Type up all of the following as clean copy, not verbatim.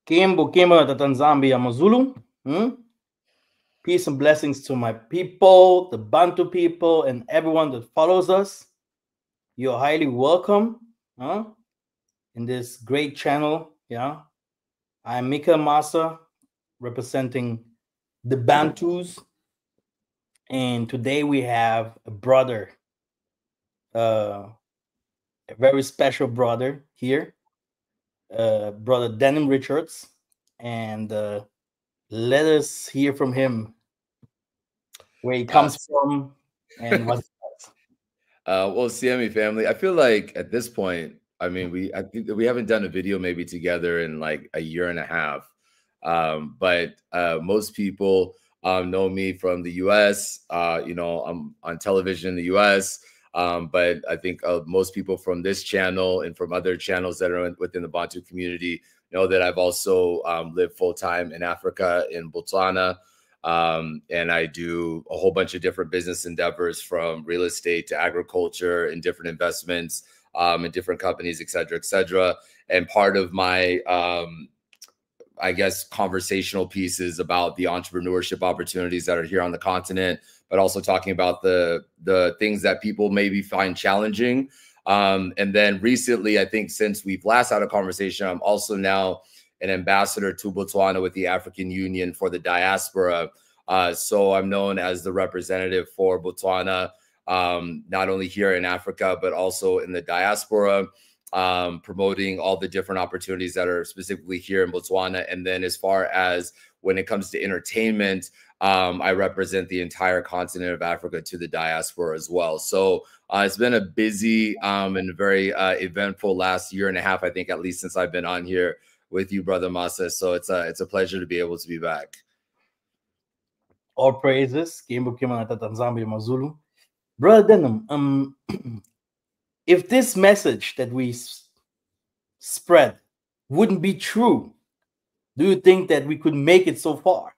Kimbo Kimbo Tatanzambi Amazulu. Peace and blessings to my people, the Bantu people, and everyone that follows us. You're highly welcome in this great channel. Yeah. I'm Mikhael Massa, representing the Bantus. And today we have a brother, a very special brother here, brother Denim Richards. And let us hear from him where he comes from and what's well, CME family, I feel like at this point, I mean, I think that we haven't done a video maybe together in like a year and a half. But most people know me from the US. I'm on television in the US. But I think most people from this channel and from other channels that are within the Bantu community know that I've also lived full-time in Africa, in Botswana. And I do a whole bunch of different business endeavors, from real estate to agriculture and different investments in different companies, et cetera, et cetera. And part of my, I guess, conversational pieces about the entrepreneurship opportunities that are here on the continent, but also talking about the things that people maybe find challenging. And then recently, I think since we've last had a conversation, I'm also now an ambassador to Botswana with the African Union for the diaspora. So I'm known as the representative for Botswana, not only here in Africa, but also in the diaspora, promoting all the different opportunities that are specifically here in Botswana. And then as far as when it comes to entertainment, I represent the entire continent of Africa to the diaspora as well. So it's been a busy and very eventful last year and a half, I think, at least since I've been on here with you, Brother Massa. So it's a pleasure to be able to be back. All praises. Brother Denim, if this message that we spread wouldn't be true, do you think that we could make it so far?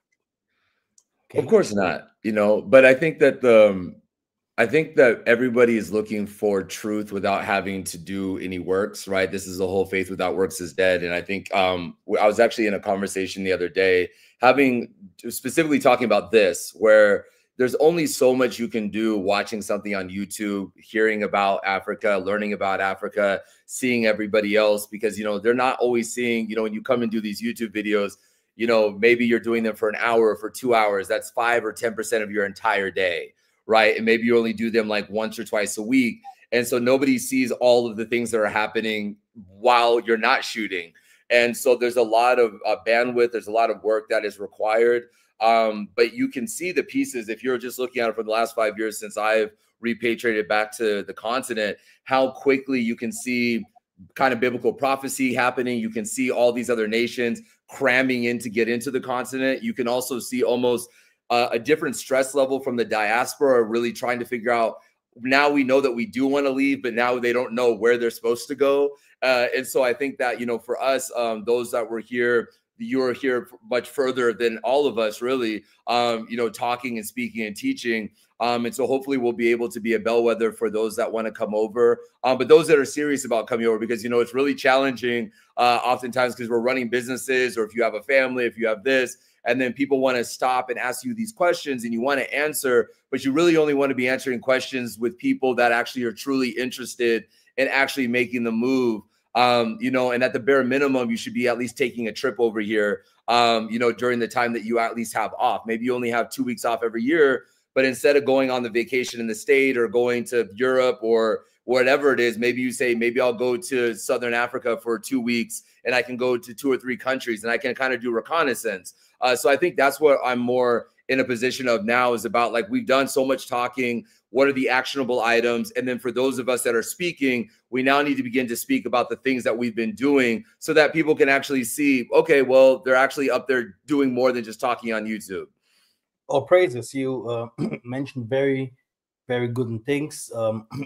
Okay. Of course not, but I think that everybody is looking for truth without having to do any works, right? This is the whole faith without works is dead. And I think I was actually in a conversation the other day, specifically talking about this, where there's only so much you can do watching something on YouTube, hearing about Africa, learning about Africa, seeing everybody else, because, they're not always seeing, when you come and do these YouTube videos, maybe you're doing them for an hour or for 2 hours. That's 5 or 10% of your entire day. Right. And maybe you only do them like once or twice a week. And so nobody sees all of the things that are happening while you're not shooting. And so there's a lot of bandwidth. There's a lot of work that is required. But you can see the pieces if you're just looking at it for the last 5 years since I've repatriated back to the continent, how quickly you can see kind of biblical prophecy happening. You can see all these other nations cramming in to get into the continent. You can also see almost a different stress level from the diaspora, really trying to figure out, now we know that we do want to leave, but now they don't know where they're supposed to go. And so I think that, for us, those that were here, you are here much further than all of us, really, talking and speaking and teaching. And so hopefully we'll be able to be a bellwether for those that want to come over. But those that are serious about coming over, because, it's really challenging oftentimes because we're running businesses, or if you have a family, if you have this, and then people want to stop and ask you these questions and you want to answer, but you really only want to be answering questions with people that actually are truly interested in actually making the move. And at the bare minimum, you should be at least taking a trip over here, during the time that you at least have off. Maybe you only have 2 weeks off every year, but instead of going on the vacation in the state or going to Europe or whatever it is, maybe you say, maybe I'll go to Southern Africa for 2 weeks and I can go to 2 or 3 countries and I can kind of do reconnaissance. So I think that's what I'm more in a position of now, is about, like, we've done so much talking. What are the actionable items? And then for those of us that are speaking, we now need to begin to speak about the things that we've been doing so that people can actually see, okay, well, they're actually up there doing more than just talking on YouTube. All praises. You mentioned very, very good things,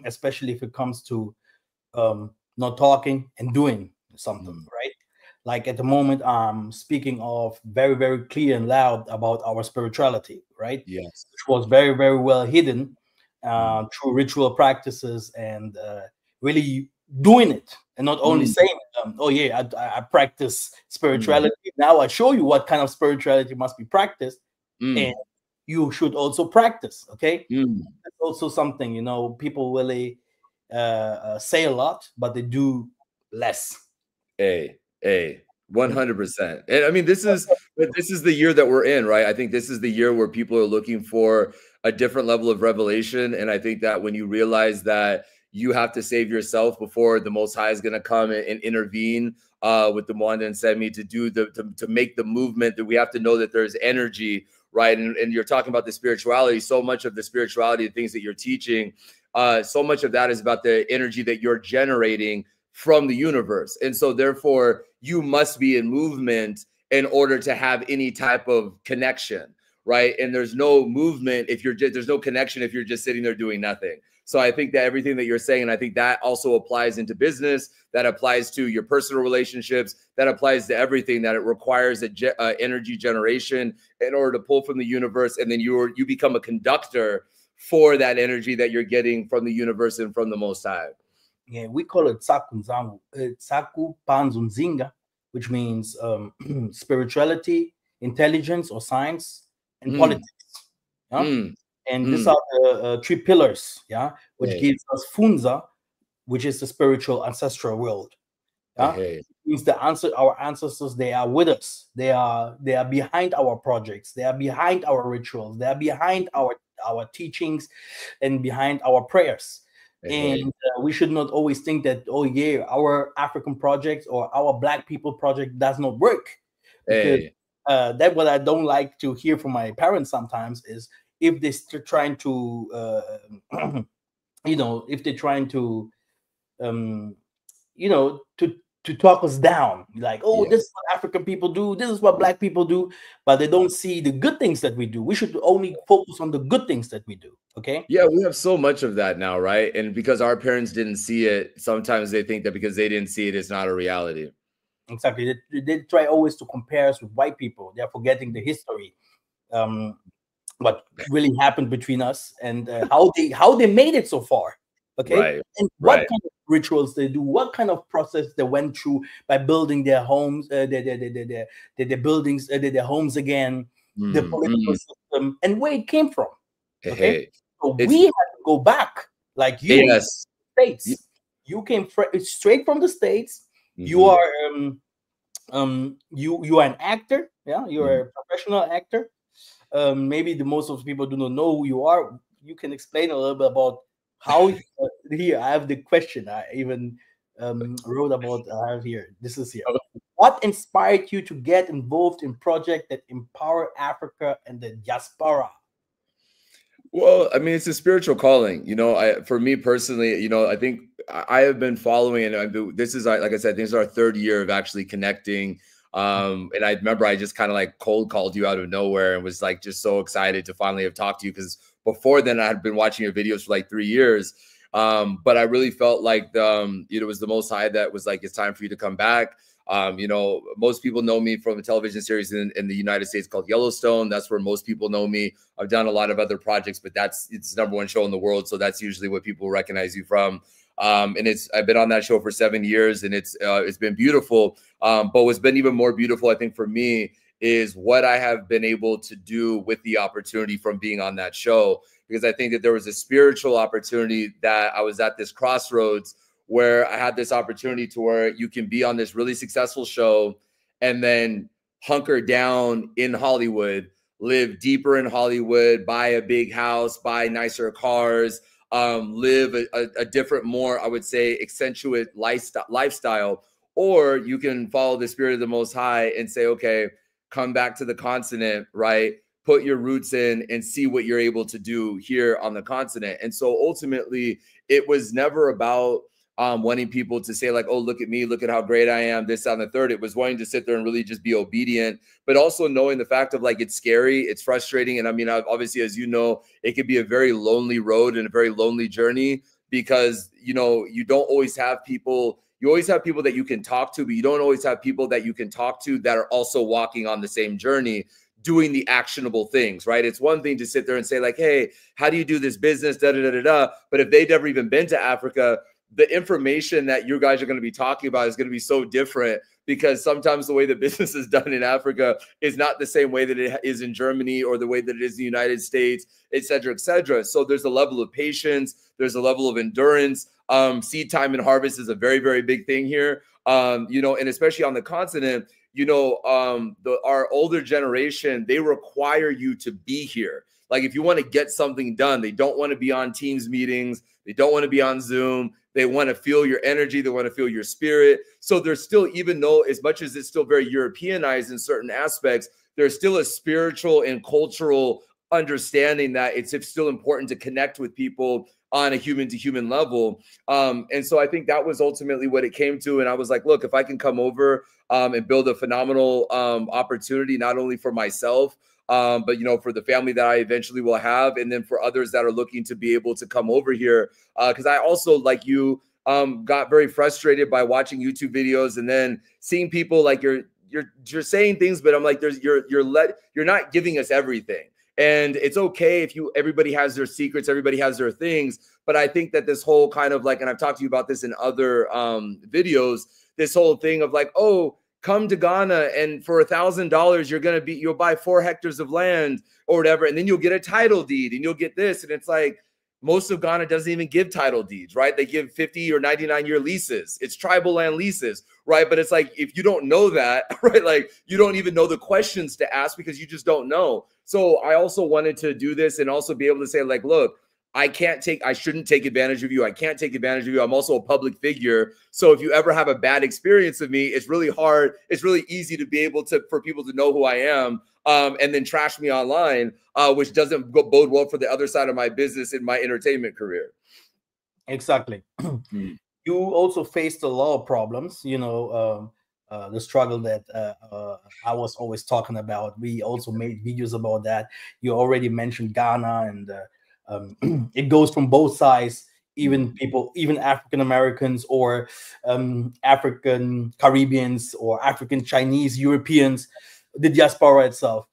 especially if it comes to not talking and doing something, right? Like at the moment, I'm speaking of very, very clear and loud about our spirituality, right? Yes. Which was very, very well hidden through ritual practices and really doing it, and not only saying it, oh yeah, I practice spirituality. Now I show you what kind of spirituality must be practiced, and you should also practice. Okay, that's also something, you know, people really say a lot, but they do less. 100%. And I mean, this is the year that we're in, right? I think this is the year where people are looking for a different level of revelation. And I think that when you realize that you have to save yourself before the Most High is going to come and intervene with the Mwanda and Semi to do to make the movement, that we have to know that there's energy, right? And you're talking about the spirituality. So much of the spirituality, the things that you're teaching, so much of that is about the energy that you're generating from the universe. And so therefore you must be in movement in order to have any type of connection, right? And there's no movement if you're just, there's no connection if you're just sitting there doing nothing. So I think that everything that you're saying, and I think that also applies into business, that applies to your personal relationships, that applies to everything, that it requires energy generation in order to pull from the universe. And then you become a conductor for that energy that you're getting from the universe and from the Most High. Yeah, we call it Tsaku Panzunzinga, which means spirituality, intelligence or science, and politics. Yeah? And these are the 3 pillars, yeah, which gives us Funza, which is the spiritual ancestral world. Yeah? It means our ancestors, they are with us. They are behind our projects. They are behind our rituals. They are behind our teachings and behind our prayers. And we should not always think that, oh yeah, our African project or our Black people project does not work. Because that's what I don't like to hear from my parents sometimes, is if they're trying to, you know, if they're trying to, you know, to talk us down, like, oh, this is what African people do, this is what Black people do, but they don't see the good things that we do. We should only focus on the good things that we do. Okay. Yeah, we have so much of that now, right? And because our parents didn't see it, sometimes they think that because they didn't see it, it's not a reality. Exactly. They try always to compare us with white people. They're forgetting the history, what really happened between us, and how they made it so far. Okay. And what kind of rituals they do, what kind of process they went through by building their homes, their buildings, their homes again, the political system, and where it came from. Okay. So we have to go back, like you, States. You came straight from the States. You are you are an actor. Yeah, you are a professional actor. Maybe the most of the people do not know who you are. You can explain a little bit about how. Here, I have the question. I even wrote about. I have here. This is here. What inspired you to get involved in projects that empower Africa and the diaspora? Well, I mean, it's a spiritual calling, you know. For me personally, you know, I think I have been following, and this is, like I said, this is our 3rd year of actually connecting. And I remember I just kind of like cold called you out of nowhere and was like just so excited to finally have talked to you, because before then I had been watching your videos for like 3 years. But I really felt like it was the Most High that was like, it's time for you to come back. You know, most people know me from a television series in the United States called Yellowstone. That's where most people know me. I've done a lot of other projects, but it's the #1 show in the world. So that's usually what people recognize you from. And I've been on that show for 7 years, and it's been beautiful. But what's been even more beautiful, I think, for me, is what I have been able to do with the opportunity from being on that show, because I think that there was a spiritual opportunity that I was at this crossroads where I had this opportunity to where you can be on this really successful show and then hunker down in Hollywood, live deeper in Hollywood, buy a big house, buy nicer cars, live a different, more, I would say, accentuate lifestyle. Or you can follow the spirit of the Most High and say, okay, come back to the continent, right? Put your roots in and see what you're able to do here on the continent. And so ultimately, it was never about wanting people to say like, oh, look at me, look at how great I am, this, that, and the third. It was wanting to sit there and really just be obedient, but also knowing the fact of like, it's scary, it's frustrating. And I mean, obviously, as you know, it could be a very lonely road and a very lonely journey, because, you know, you don't always have people. You always have people that you can talk to, but you don't always have people that you can talk to that are also walking on the same journey, doing the actionable things, right? It's one thing to sit there and say like, hey, how do you do this business, da, da, da, da, da. But if they've never even been to Africa, the information that you guys are going to be talking about is going to be so different, because sometimes the way the business is done in Africa is not the same way that it is in Germany or the way that it is in the United States, et cetera, et cetera. So there's a level of patience, there's a level of endurance. Seed time and harvest is a very, very big thing here. You know, and especially on the continent, you know, our older generation, they require you to be here. Like, if you want to get something done, they don't want to be on Teams meetings. They don't want to be on Zoom. They want to feel your energy. They want to feel your spirit. So there's still, even though as much as it's still very Europeanized in certain aspects, there's still a spiritual and cultural understanding that it's still important to connect with people on a human to human level. And so I think that was ultimately what it came to. And I was like, look, if I can come over and build a phenomenal opportunity, not only for myself, but, you know, for the family that I eventually will have, and then for others that are looking to be able to come over here. Because I also, like you, got very frustrated by watching YouTube videos and then seeing people like you're saying things, but I'm like, you're not giving us everything. And it's okay if everybody has their secrets, everybody has their things. But I think that this whole kind of like, and I've talked to you about this in other videos, this whole thing of like, oh, come to Ghana and for $1,000, you'll buy 4 hectares of land or whatever. And then you'll get a title deed and you'll get this. And it's like, most of Ghana doesn't even give title deeds, right? They give 50 or 99-year leases. It's tribal land leases, right? But it's like, if you don't know that, right? Like, you don't even know the questions to ask because you just don't know. So I also wanted to do this and also be able to say, like, look, I shouldn't take advantage of you. I can't take advantage of you. I'm also a public figure. So if you ever have a bad experience of me, it's really hard. It's really easy to be able for people to know who I am, and then trash me online, which doesn't bode well for the other side of my business in my entertainment career. Exactly. You also faced a lot of problems, you know, the struggle that I was always talking about. We also made videos about that. You already mentioned Ghana, and it goes from both sides. Even African Americans or African Caribbeans or African Chinese Europeans, the diaspora itself,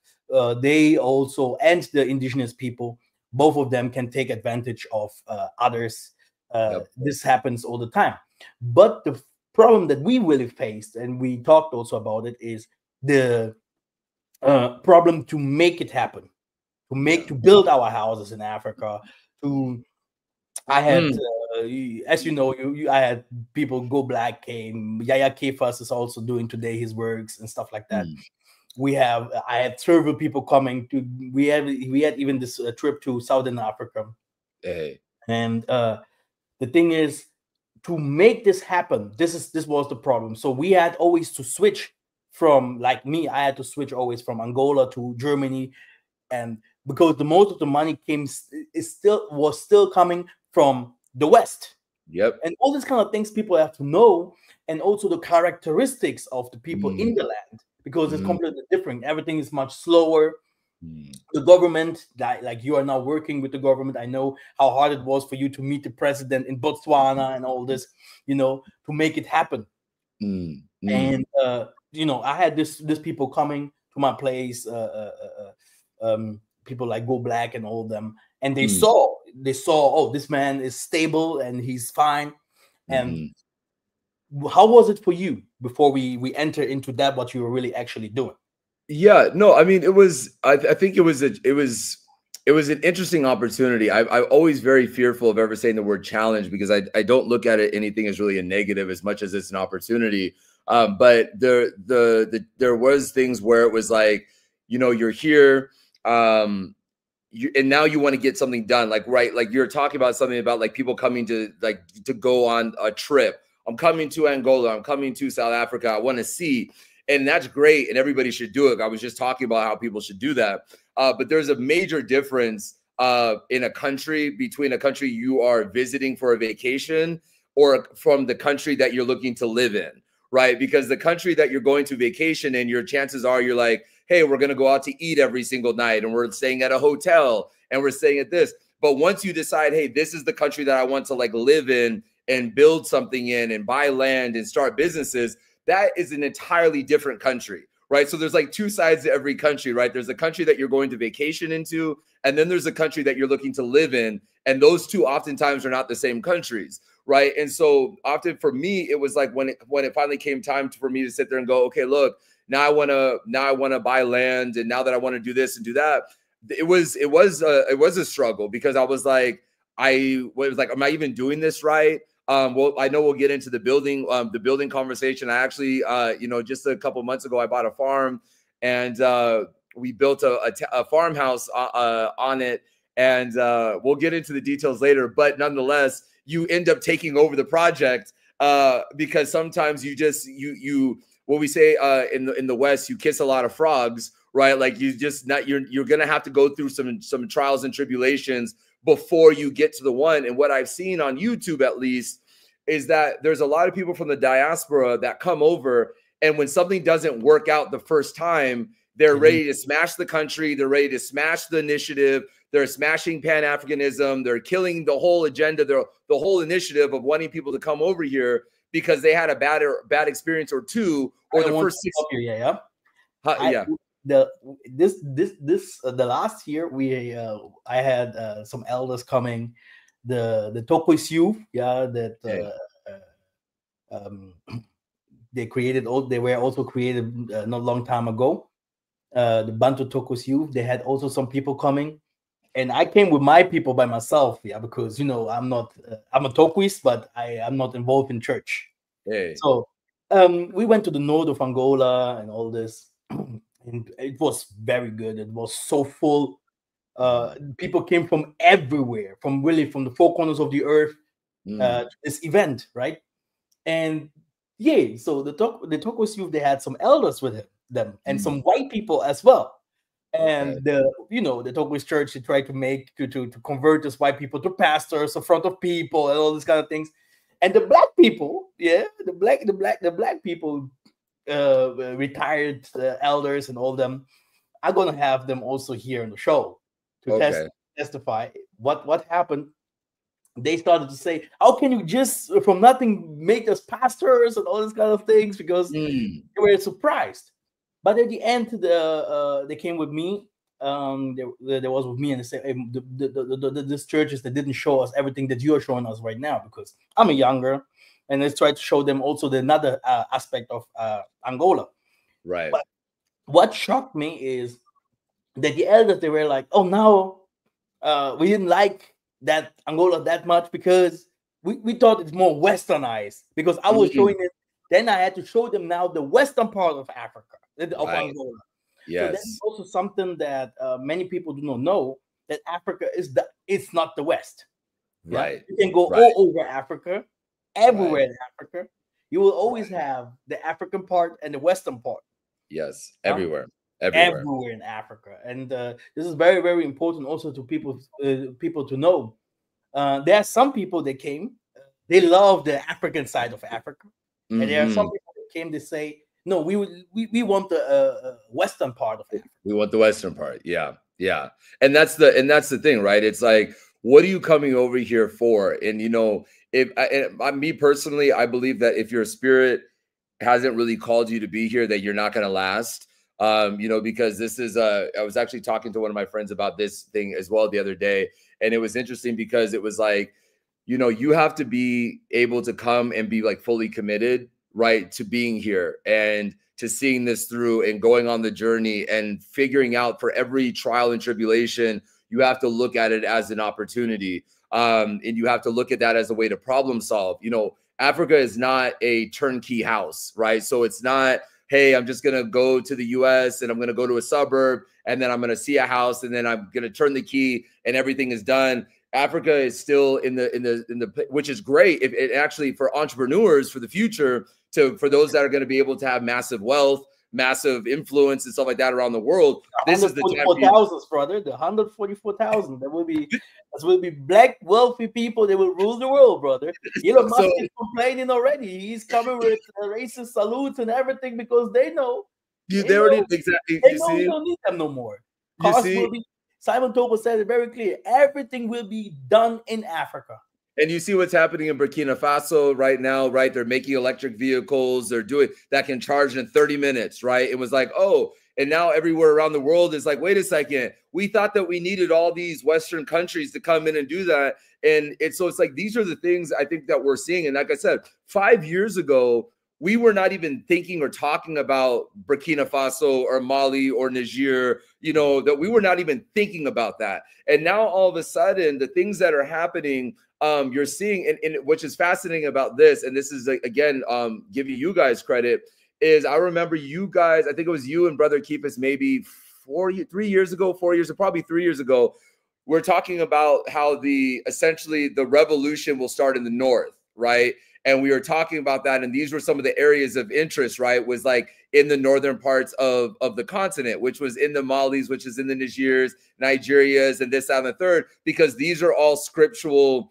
they also, and the indigenous people, both of them can take advantage of others. This happens all the time. But the problem that we really faced, and we talked also about it, is the problem to make it happen, to build our houses in Africa. I had, as you know, I had people Go Black came. Yaya Kefas is also doing today his works and stuff like that. I had several people coming to. We had even this trip to Southern Africa. And the thing is, to make this happen, this was the problem. So we had always to switch from, like me, I had to switch always from Angola to Germany, and because the most of the money was still coming from the West. And all these kind of things people have to know, and also the characteristics of the people in the land, because it's completely different. Everything is much slower. The government, like you are now working with the government. I know how hard it was for you to meet the president in Botswana and all this, you know, to make it happen. And you know, I had this people coming to my place, people like Go Black and all of them, and they saw, oh, this man is stable and he's fine. And how was it for you before we enter into that, what you were really actually doing? Yeah, no, I mean, I think it was an interesting opportunity. I'm always very fearful of ever saying the word challenge, because I don't look at it anything as really a negative as much as it's an opportunity. But there was things where it was like, you know, you're here, and now you want to get something done. Like, right, like you're talking about something about like people coming to go on a trip. I'm coming to Angola. I'm coming to South Africa. I want to see. And that's great, and everybody should do it. I was just talking about how people should do that. But there's a major difference in a country, between a country you are visiting for a vacation or from the country that you're looking to live in, right? Because the country that you're going to vacation in, your chances are you're like, hey, we're going to go out to eat every single night, and we're staying at a hotel, and we're staying at this. But once you decide, hey, this is the country that I want to like live in and build something in and buy land and start businesses, that is an entirely different country, right? So there's like two sides to every country, right? There's a country that you're going to vacation into, and then there's a country that you're looking to live in. And those two oftentimes are not the same countries, right? And so often for me, it was like when it finally came time for me to sit there and go, okay, look, now I want to buy land, and now that I want to do this and do that, it was a struggle, because I was like, am I even doing this right? Well, I know we'll get into the building conversation. I actually, just a couple months ago, I bought a farm, and we built a farmhouse on it, and we'll get into the details later. But nonetheless, you end up taking over the project because sometimes you what we say in the West, you kiss a lot of frogs, right? Like you're gonna have to go through some trials and tribulations before you get to the one. And what I've seen on YouTube, at least, is that there's a lot of people from the diaspora that come over, and when something doesn't work out the first time, they're ready to smash the country. They're ready to smash the initiative. They're smashing Pan-Africanism. They're killing the whole agenda, the whole initiative of wanting people to come over here because they had a bad experience or two, or the first 6 years. Yeah. The last year I had some elders coming, the Tokos youth, that they were also created not a long time ago. The Bantu Tokos youth, they had also some people coming, and I came with my people by myself, because I'm a Tokwis, but I'm not involved in church. Hey. So we went to the north of Angola and all this. And it was very good. It was so full. People came from everywhere, from the four corners of the earth to this event, right? And so the Tokos youth, they had some elders with them and some white people as well. And the Tokos church, they tried to convert these white people to pastors in front of people and all these kind of things. And the black people, the black people, retired elders and all them, I'm gonna have them also here on the show to testify what happened. They started to say, how can you just from nothing make us pastors and all these kind of things, because they were surprised. But at the end, they came with me. They was with me, and they said, hey, this churches that didn't show us everything that you are showing us right now, because I'm a younger. And let's try to show them also another aspect of Angola. Right. But what shocked me is that the elders, they were like, oh, now we didn't like that Angola that much, because we thought it's more westernized, because I was showing it. Then I had to show them now the western part of Africa, of Angola. Yes. So that's also something that many people do not know, that Africa it's not the West. Right. You can go all over Africa. Everywhere in Africa, you will always have the African part and the Western part. Yes, everywhere in Africa, and this is very, very important also to people to know. There are some people that came, they love the African side of Africa, and there are some people that came, they say, no, we want the Western part of Africa. We want the Western part, yeah, and that's the thing, right? It's like, what are you coming over here for? And me personally, I believe that if your spirit hasn't really called you to be here, that you're not going to last. Because this is I was actually talking to one of my friends about this thing as well the other day, and it was interesting because it was like, you have to be able to come and be like fully committed, right, to being here and to seeing this through and going on the journey and figuring out for every trial and tribulation, you have to look at it as an opportunity. And you have to look at that as a way to problem solve. Africa is not a turnkey house, right? So it's not, hey, I'm just going to go to the US and I'm going to go to a suburb and then I'm going to see a house and then I'm going to turn the key and everything is done. Africa is still in the which is great. If it actually for entrepreneurs for the future, for those that are going to be able to have massive wealth, massive influence and stuff like that around the world. This is the 144,000, brother. The 144,000. There will be black wealthy people. They will rule the world, brother. Elon Musk is complaining already. He's coming with racist salutes and everything because they know. They already exactly. They know we don't need them no more. Simon Tobel said it very clear. Everything will be done in Africa. And you see what's happening in Burkina Faso right now, right? They're making electric vehicles. They're doing that can charge in 30 minutes, right? It was like, oh, and now everywhere around the world is like, wait a second. We thought that we needed all these Western countries to come in and do that. And it's like, these are the things I think that we're seeing. And like I said, 5 years ago, we were not even thinking or talking about Burkina Faso or Mali or Niger, you know, that we were not even thinking about that. And now all of a sudden, the things that are happening, you're seeing, and which is fascinating about this, and this is, again, giving you guys credit, is I remember you guys, I think it was you and Brother Keepus maybe 3 years ago, 4 years, or probably 3 years ago, we're talking about how essentially the revolution will start in the north, right? And we were talking about that, and these were some of the areas of interest, right? Was like in the northern parts of the continent, which was in the Malis, which is in the Nigerias, Nigerias, and this, that, and the third, because these are all scriptural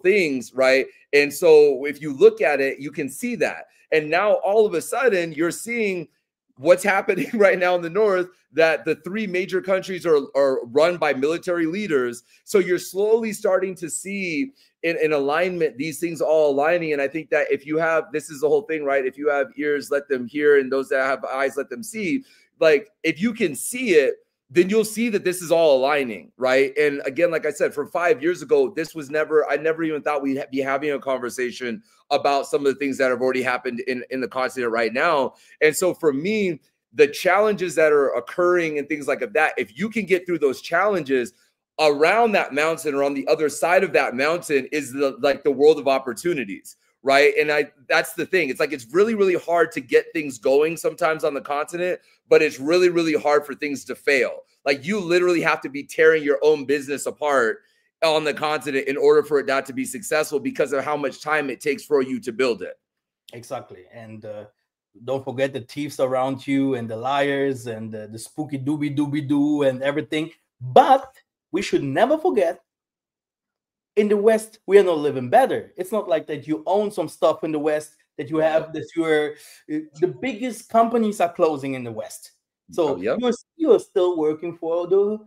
things, right? And so if you look at it, you can see that. And now all of a sudden you're seeing what's happening right now in the north, that the three major countries are run by military leaders. So you're slowly starting to see in alignment, these things all aligning. And I think that if you have, this is the whole thing, right? If you have ears, let them hear, and those that have eyes, let them see. Like, if you can see it, then you'll see that this is all aligning, right? And again, like I said, from 5 years ago, I never even thought we'd be having a conversation about some of the things that have already happened in the continent right now. And so for me, the challenges that are occurring and things like that, if you can get through those challenges, around that mountain or on the other side of that mountain is the world of opportunities, right? And that's the thing. It's like, it's really, really hard to get things going sometimes on the continent, but it's really, really hard for things to fail. Like, you literally have to be tearing your own business apart on the continent in order for it not to be successful, because of how much time it takes for you to build it. Exactly. And don't forget the thieves around you, and the liars, and the spooky doo and everything. But we should never forget, in the West, we are not living better. It's not like that you own some stuff in the West, that you have this, the biggest companies are closing in the West. So you're still working for the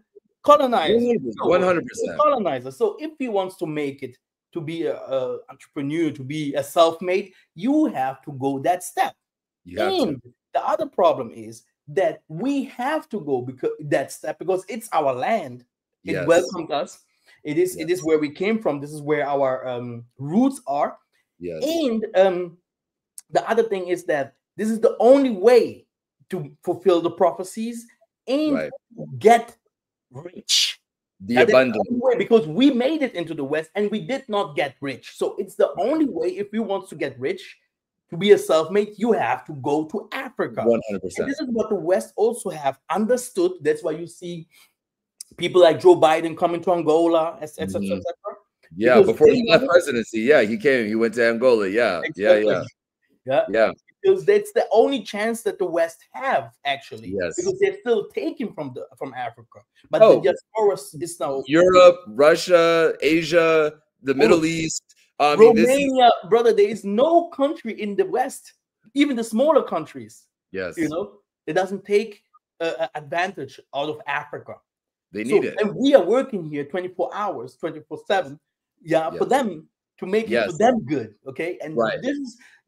colonizer. 100%. Colonizer. So if he wants to make it, to be an entrepreneur, to be a self-made, you have to go that step. And the other problem is that we have to go that step, because it's our land. It welcomed us. It is where we came from. This is where our roots are. And the other thing is that this is the only way to fulfill the prophecies and get rich. The abundant way, because we made it into the West and we did not get rich. So it's the only way, if you want to get rich, to be a self-made, you have to go to Africa. 100%. And this is what the West also have understood. That's why you see people like Joe Biden coming to Angola, etc. Yeah, before he left presidency, he came. He went to Angola. Yeah. Because that's the only chance that the West have, actually. Because they're still taking from Africa. But the diaspora is now Europe, Russia, Asia, the Middle East. Romania, brother. There is no country in the West, even the smaller countries. It doesn't take advantage out of Africa. They need it. And we are working here 24 hours, 24/7. For them to make it for them good. Okay. And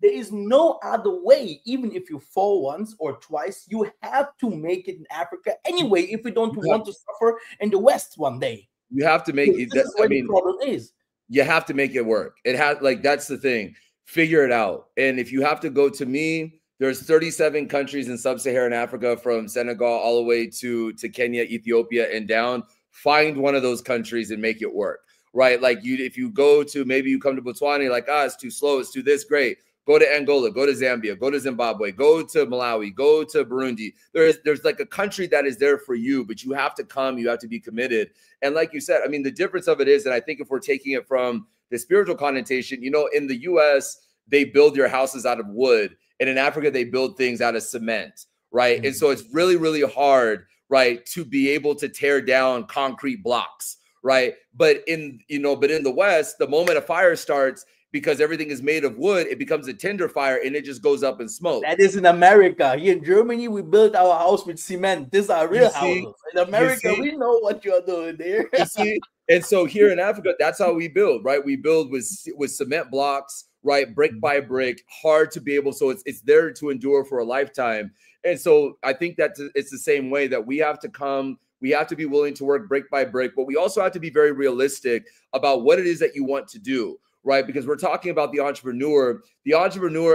there is no other way. Even if you fall once or twice, you have to make it in Africa anyway, if you don't want to suffer in the West one day. You have to make it. That's where the problem is. You have to make it work. It has, that's the thing. Figure it out. And if you have to go to me, there's 37 countries in sub-Saharan Africa, from Senegal all the way to Kenya, Ethiopia, and down. Find one of those countries and make it work, right? Like, if you go to, maybe you come to Botswana, you're like, it's too slow, it's too this, great. Go to Angola, go to Zambia, go to Zimbabwe, go to Malawi, go to Burundi. There's like a country that is there for you, but you have to come, you have to be committed. And like you said, I mean, the difference of it is, and I think if we're taking it from the spiritual connotation, in the US, they build your houses out of wood. And in Africa, they build things out of cement, right? And so it's really, really hard, right, to be able to tear down concrete blocks, right? But in the West, the moment a fire starts, because everything is made of wood, it becomes a tinder fire and it just goes up in smoke. That is in America. Here in Germany, we built our house with cement. These are real houses. In America, we know what you're doing there. You see? And so here in Africa, that's how we build, right? We build with cement blocks, right? Brick by brick, hard to be able. So it's there to endure for a lifetime. And so I think that it's the same way that we have to come. We have to be willing to work brick by brick, but we also have to be very realistic about what it is that you want to do, right? Because we're talking about the entrepreneur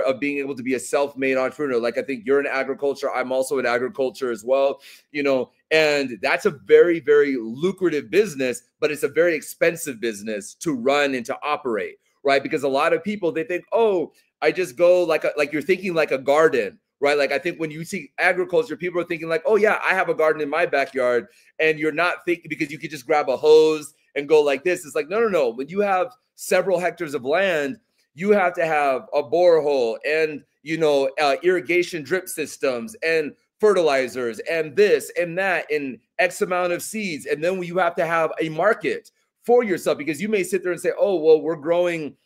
of being able to be a self-made entrepreneur. Like, I think you're in agriculture. I'm also in agriculture as well, you know, and that's a very, very lucrative business, but it's a very expensive business to run and to operate, right? Because a lot of people, they think, oh, I just go like you're thinking like a garden, right? Like, I think when you see agriculture, people are thinking like, oh yeah, I have a garden in my backyard. And you're not thinking because you could just grab a hose and go like this. It's like, no, no, no. When you have several hectares of land, you have to have a borehole and, you know, irrigation drip systems and fertilizers and this and that and X amount of seeds. And then you have to have a market for yourself, because you may sit there and say, oh, well, we're growing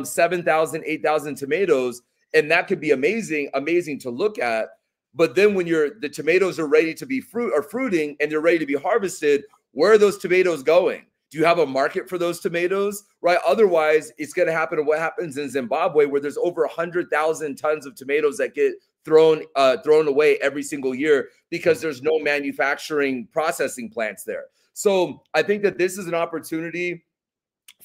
7,000, 8,000 tomatoes. And that could be amazing to look at. But then when the tomatoes are ready to be fruiting and they're ready to be harvested, where are those tomatoes going? Do you have a market for those tomatoes, right? Otherwise, it's going to happen to what happens in Zimbabwe, where there's over 100,000 tons of tomatoes that get thrown away every single year because there's no manufacturing processing plants there. So I think that this is an opportunity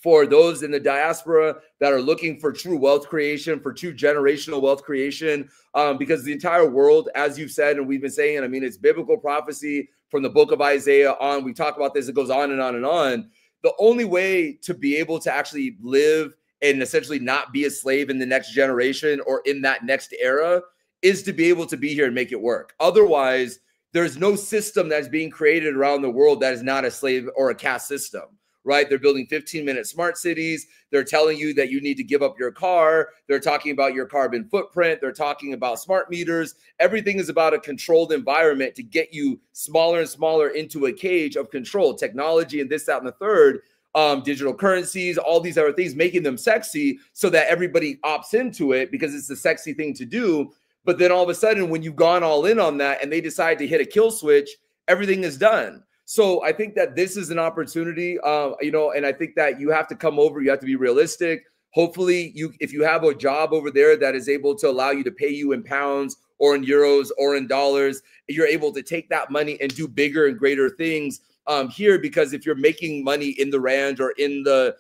for those in the diaspora that are looking for true wealth creation, for true generational wealth creation, because the entire world, as you've said, and we've been saying, I mean, it's biblical prophecy from the book of Isaiah on. We talk about this, it goes on and on and on. The only way to be able to actually live and essentially not be a slave in the next generation or in that next era is to be able to be here and make it work. Otherwise, there's no system that's being created around the world that is not a slave or a caste system. Right? They're building 15-minute smart cities. They're telling you that you need to give up your car. They're talking about your carbon footprint. They're talking about smart meters. Everything is about a controlled environment to get you smaller and smaller into a cage of control, technology and this, that, and the third, digital currencies, all these other things, making them sexy so that everybody opts into it because it's the sexy thing to do. But then all of a sudden, when you've gone all in on that and they decide to hit a kill switch, everything is done. So I think that this is an opportunity, you know, and I think that you have to come over. You have to be realistic. Hopefully, if you have a job over there that is able to allow you to pay you in pounds or in euros or in dollars, you're able to take that money and do bigger and greater things here. Because if you're making money in the rand or in the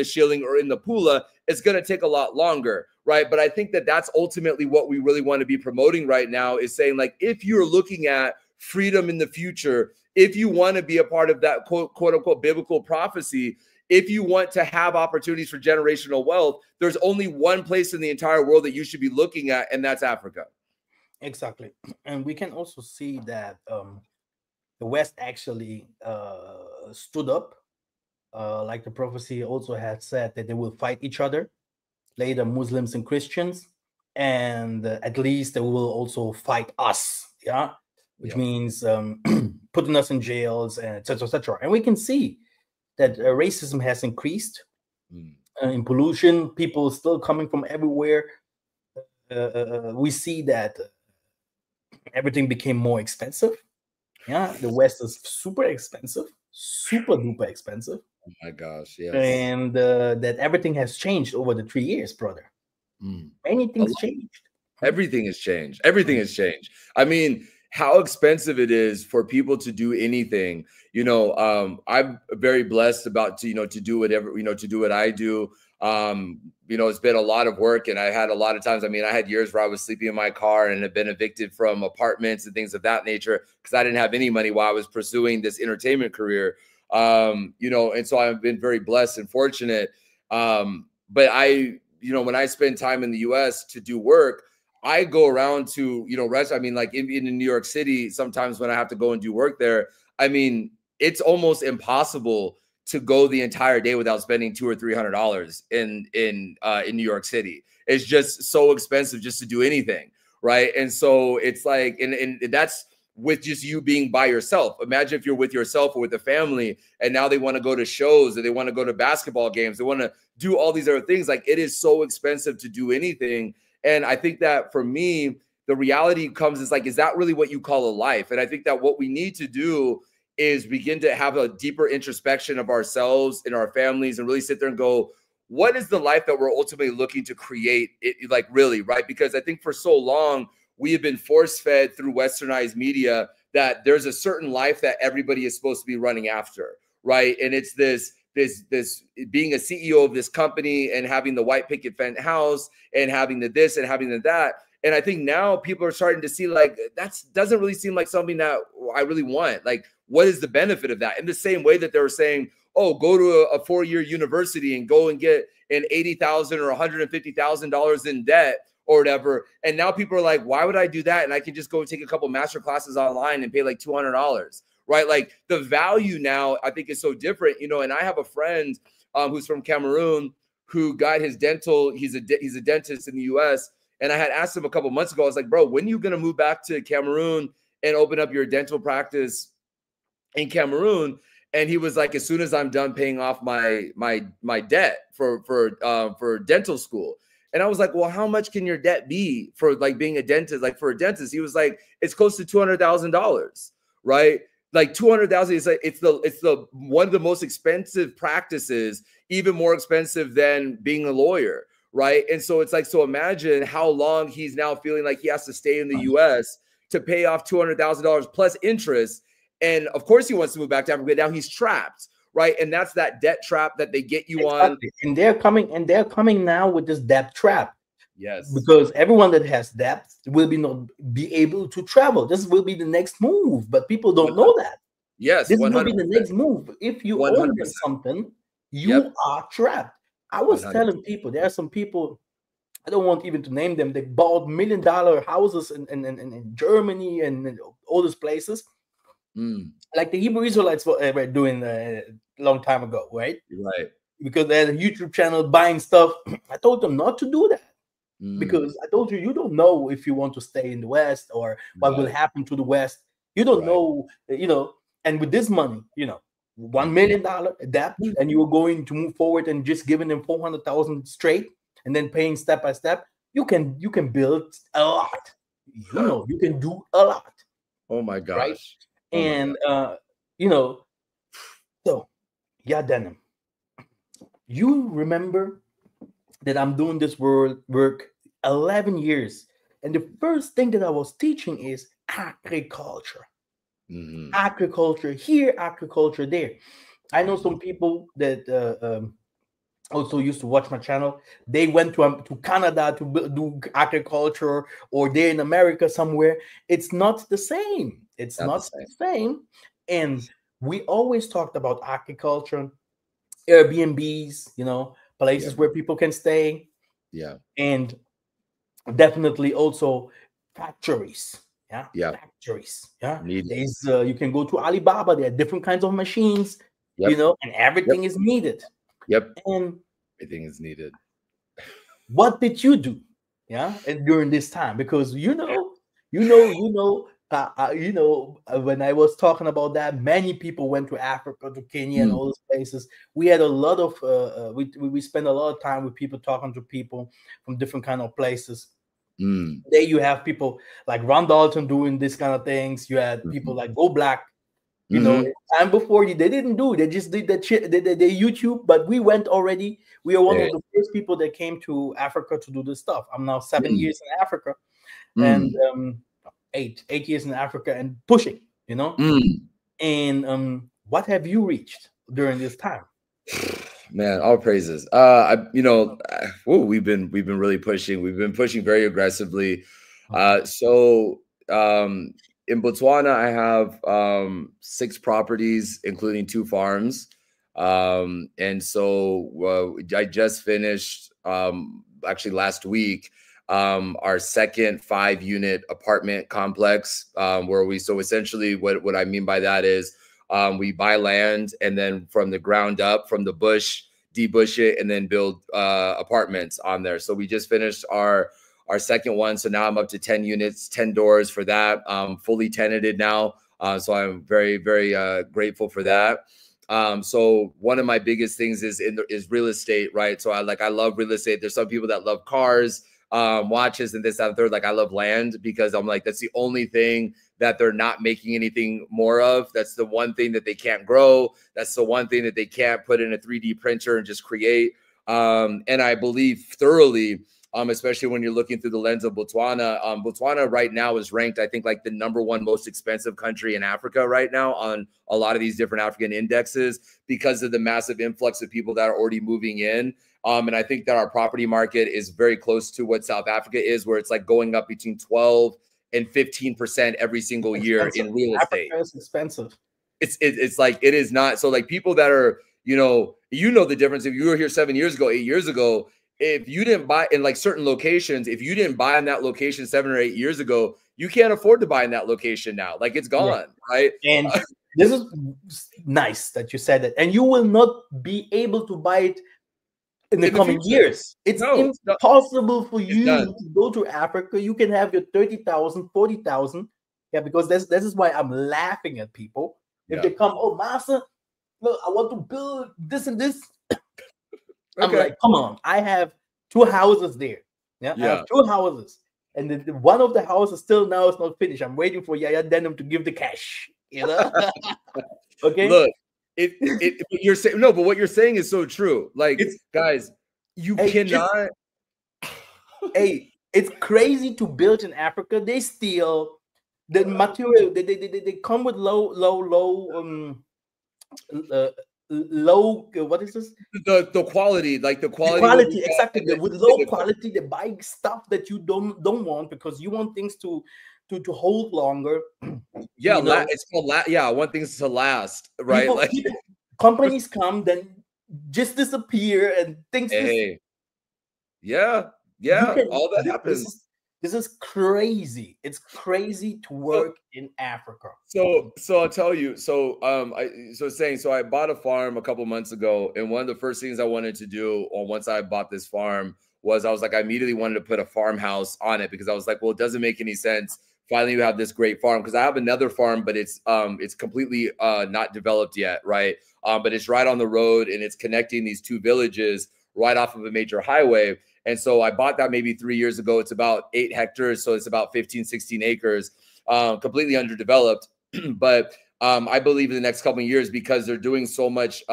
shilling or in the pula, it's going to take a lot longer, right? But I think that that's ultimately what we really want to be promoting right now, is saying, like, if you're looking at freedom in the future, if you want to be a part of that quote unquote biblical prophecy, if you want to have opportunities for generational wealth, there's only one place in the entire world that you should be looking at, and that's Africa. Exactly. And we can also see that the West actually stood up, like the prophecy also had said, that they will fight each other, later Muslims and Christians, and at least they will also fight us, yeah, which means putting us in jails and etc., etc. And we can see that racism has increased in pollution. People still coming from everywhere. We see that everything became more expensive. Yeah, the West is super expensive, super duper expensive. Oh my gosh, yes. And that everything has changed over the 3 years, brother. Many things changed. Everything has changed. Everything has changed. I mean, how expensive it is for people to do anything. You know, I'm very blessed to do whatever, to do what I do. It's been a lot of work, and I had a lot of times, I mean, I had years where I was sleeping in my car and had been evicted from apartments and things of that nature because I didn't have any money while I was pursuing this entertainment career. And so I've been very blessed and fortunate. But when I spend time in the US to do work, I go around to, I mean, like in New York City, sometimes when I have to go and do work there, I mean, it's almost impossible to go the entire day without spending $200 or $300 in New York City. It's just so expensive just to do anything, right? And so it's like, and that's with just you being by yourself. Imagine if you're with yourself or with a family, and now they want to go to shows, or they want to go to basketball games, they want to do all these other things. Like, it is so expensive to do anything. And I think that for me, the reality comes is like, is that really what you call a life? And I think that what we need to do is begin to have a deeper introspection of ourselves and our families, and really sit there and go, what is the life that we're ultimately looking to create? It, like, really, right? Because I think for so long, we have been force-fed through westernized media that there's a certain life that everybody is supposed to be running after, right? And it's this being a CEO of this company and having the white picket fence house and having the this and having the that. And I think now people are starting to see, like, that doesn't really seem like something that I really want. Like, what is the benefit of that? In the same way that they were saying, oh, go to a 4-year university and go and get an $80,000 or $150,000 in debt or whatever. And now people are like, why would I do that? And I can just go and take a couple master classes online and pay like $200, right? Like, the value now, I think, is so different, you know. And I have a friend who's from Cameroon who got his dental. He's a dentist in the US. And I had asked him a couple months ago, I was like, bro, when are you going to move back to Cameroon and open up your dental practice in Cameroon? And he was like, as soon as I'm done paying off my debt for dental school. And I was like, well, how much can your debt be for, like, being a dentist? Like, for a dentist, he was like, it's close to $200,000, right? Like, 200,000 is like, it's the one of the most expensive practices, even more expensive than being a lawyer, right? And so it's like, so imagine how long he's now feeling like he has to stay in the US to pay off $200,000 plus interest. And of course he wants to move back to Africa, but now he's trapped, right? And that's that debt trap that they get you on. And they're coming now with this debt trap. Yes. Because everyone that has debt will not be able to travel. This will be the next move, but people don't know that. Yes, this 100%. will be the next move. If you 100%. own something, you are trapped. I was 100%. telling people, there are some people, I don't want even to name them, they bought $1 million houses in Germany and all those places. Like the Hebrew Israelites were doing a long time ago, right? Right. Because they had a YouTube channel buying stuff. I told them not to do that. Because I told you, you don't know if you want to stay in the West or what will happen to the West. You don't know, you know. And with this money, you know, $1 million debt, and you are going to move forward and just giving them 400,000 straight, and then paying step by step. You can build a lot. You know, you can do a lot. Oh my gosh! Right? Oh and you know, so yeah, Denim. You remember that I'm doing this work 11 years. And the first thing that I was teaching is agriculture. Agriculture here, agriculture there. I know some people that also used to watch my channel. They went to Canada to do agriculture, or they're in America somewhere. It's not the same. It's not the same. And we always talked about agriculture, Airbnbs, you know, places where people can stay. Yeah. And definitely also factories. Yeah. Factories. Yeah. There's you can go to Alibaba, there are different kinds of machines, you know, and everything is needed. And everything is needed. What did you do? Yeah. And during this time, because you know, when I was talking about that, many people went to Africa, to Kenya, and all those places. We had a lot of we spent a lot of time with people, talking to people from different kind of places. There you have people like Ron Dalton doing this kind of things. You had people like Go Black. You know, time before they didn't do. They just did that shit. They YouTube, but we went already. We are one of the first people that came to Africa to do this stuff. I'm now 7 years in Africa, and 8 years in Africa, and pushing. You know, and what have you reached during this time? Man, all praises. We've been really pushing. We've been pushing very aggressively. In Botswana, I have 6 properties, including 2 farms. And so I just finished, actually last week, our second 5-unit apartment complex, where essentially what I mean by that is we buy land, and then from the ground up, from the bush, debush it, and then build apartments on there. So we just finished our our second one. So now I'm up to 10 units, 10 doors for that. Fully tenanted now. So I'm very, very grateful for that. So one of my biggest things is real estate, right? So I love real estate. There's some people that love cars, watches, and this, that, and third. Like I love land because I'm like, that's the only thing that they're not making anything more of. That's the one thing that they can't grow. That's the one thing that they can't put in a 3D printer and just create. And I believe thoroughly, especially when you're looking through the lens of Botswana. Botswana right now is ranked, I think, like the #1 most expensive country in Africa right now on a lot of these different African indexes because of the massive influx of people that are already moving in. And I think that our property market is very close to what South Africa is, where it's like going up between 12 and 15% every single year in real estate. Africa is expensive. It's like, it is not. So like people that are, you know the difference. If you were here 7 years ago, 8 years ago, if you didn't buy in like certain locations, if you didn't buy in that location 7 or 8 years ago, you can't afford to buy in that location now. Like it's gone, right? And this is nice that you said that. And you will not be able to buy it in the coming years. It's impossible for you to go to Africa. You can have your 30,000, 40,000. Yeah, because this is why I'm laughing at people. If they come, oh, Massa, look, I want to build this and this. I'm like, come on, I have 2 houses there. Yeah, I have 2 houses. And one of the houses still now is not finished. I'm waiting for Yaya Denim to give the cash. You know? Okay. Look, you're saying no, but what you're saying is so true. Like, guys, you cannot. It's crazy to build in Africa. They steal the material. They come with low what is this? The quality, like the quality exactly. With low quality, they buy stuff that you don't want because you want things to hold longer. Yeah, it's called I want things to last, right? Companies come, then just disappear, and things. All that happens. This is crazy. It's crazy to work in Africa. So I'll tell you. So I bought a farm a couple months ago, and one of the first things I wanted to do once I bought this farm was I immediately wanted to put a farmhouse on it because I was like, well, it doesn't make any sense. Finally, you have this great farm because I have another farm, but it's completely not developed yet, right? But it's right on the road and it's connecting these 2 villages right off of a major highway. And so I bought that maybe 3 years ago. It's about 8 hectares. So it's about 15, 16 acres, completely underdeveloped. But I believe in the next couple of years, because they're doing so much,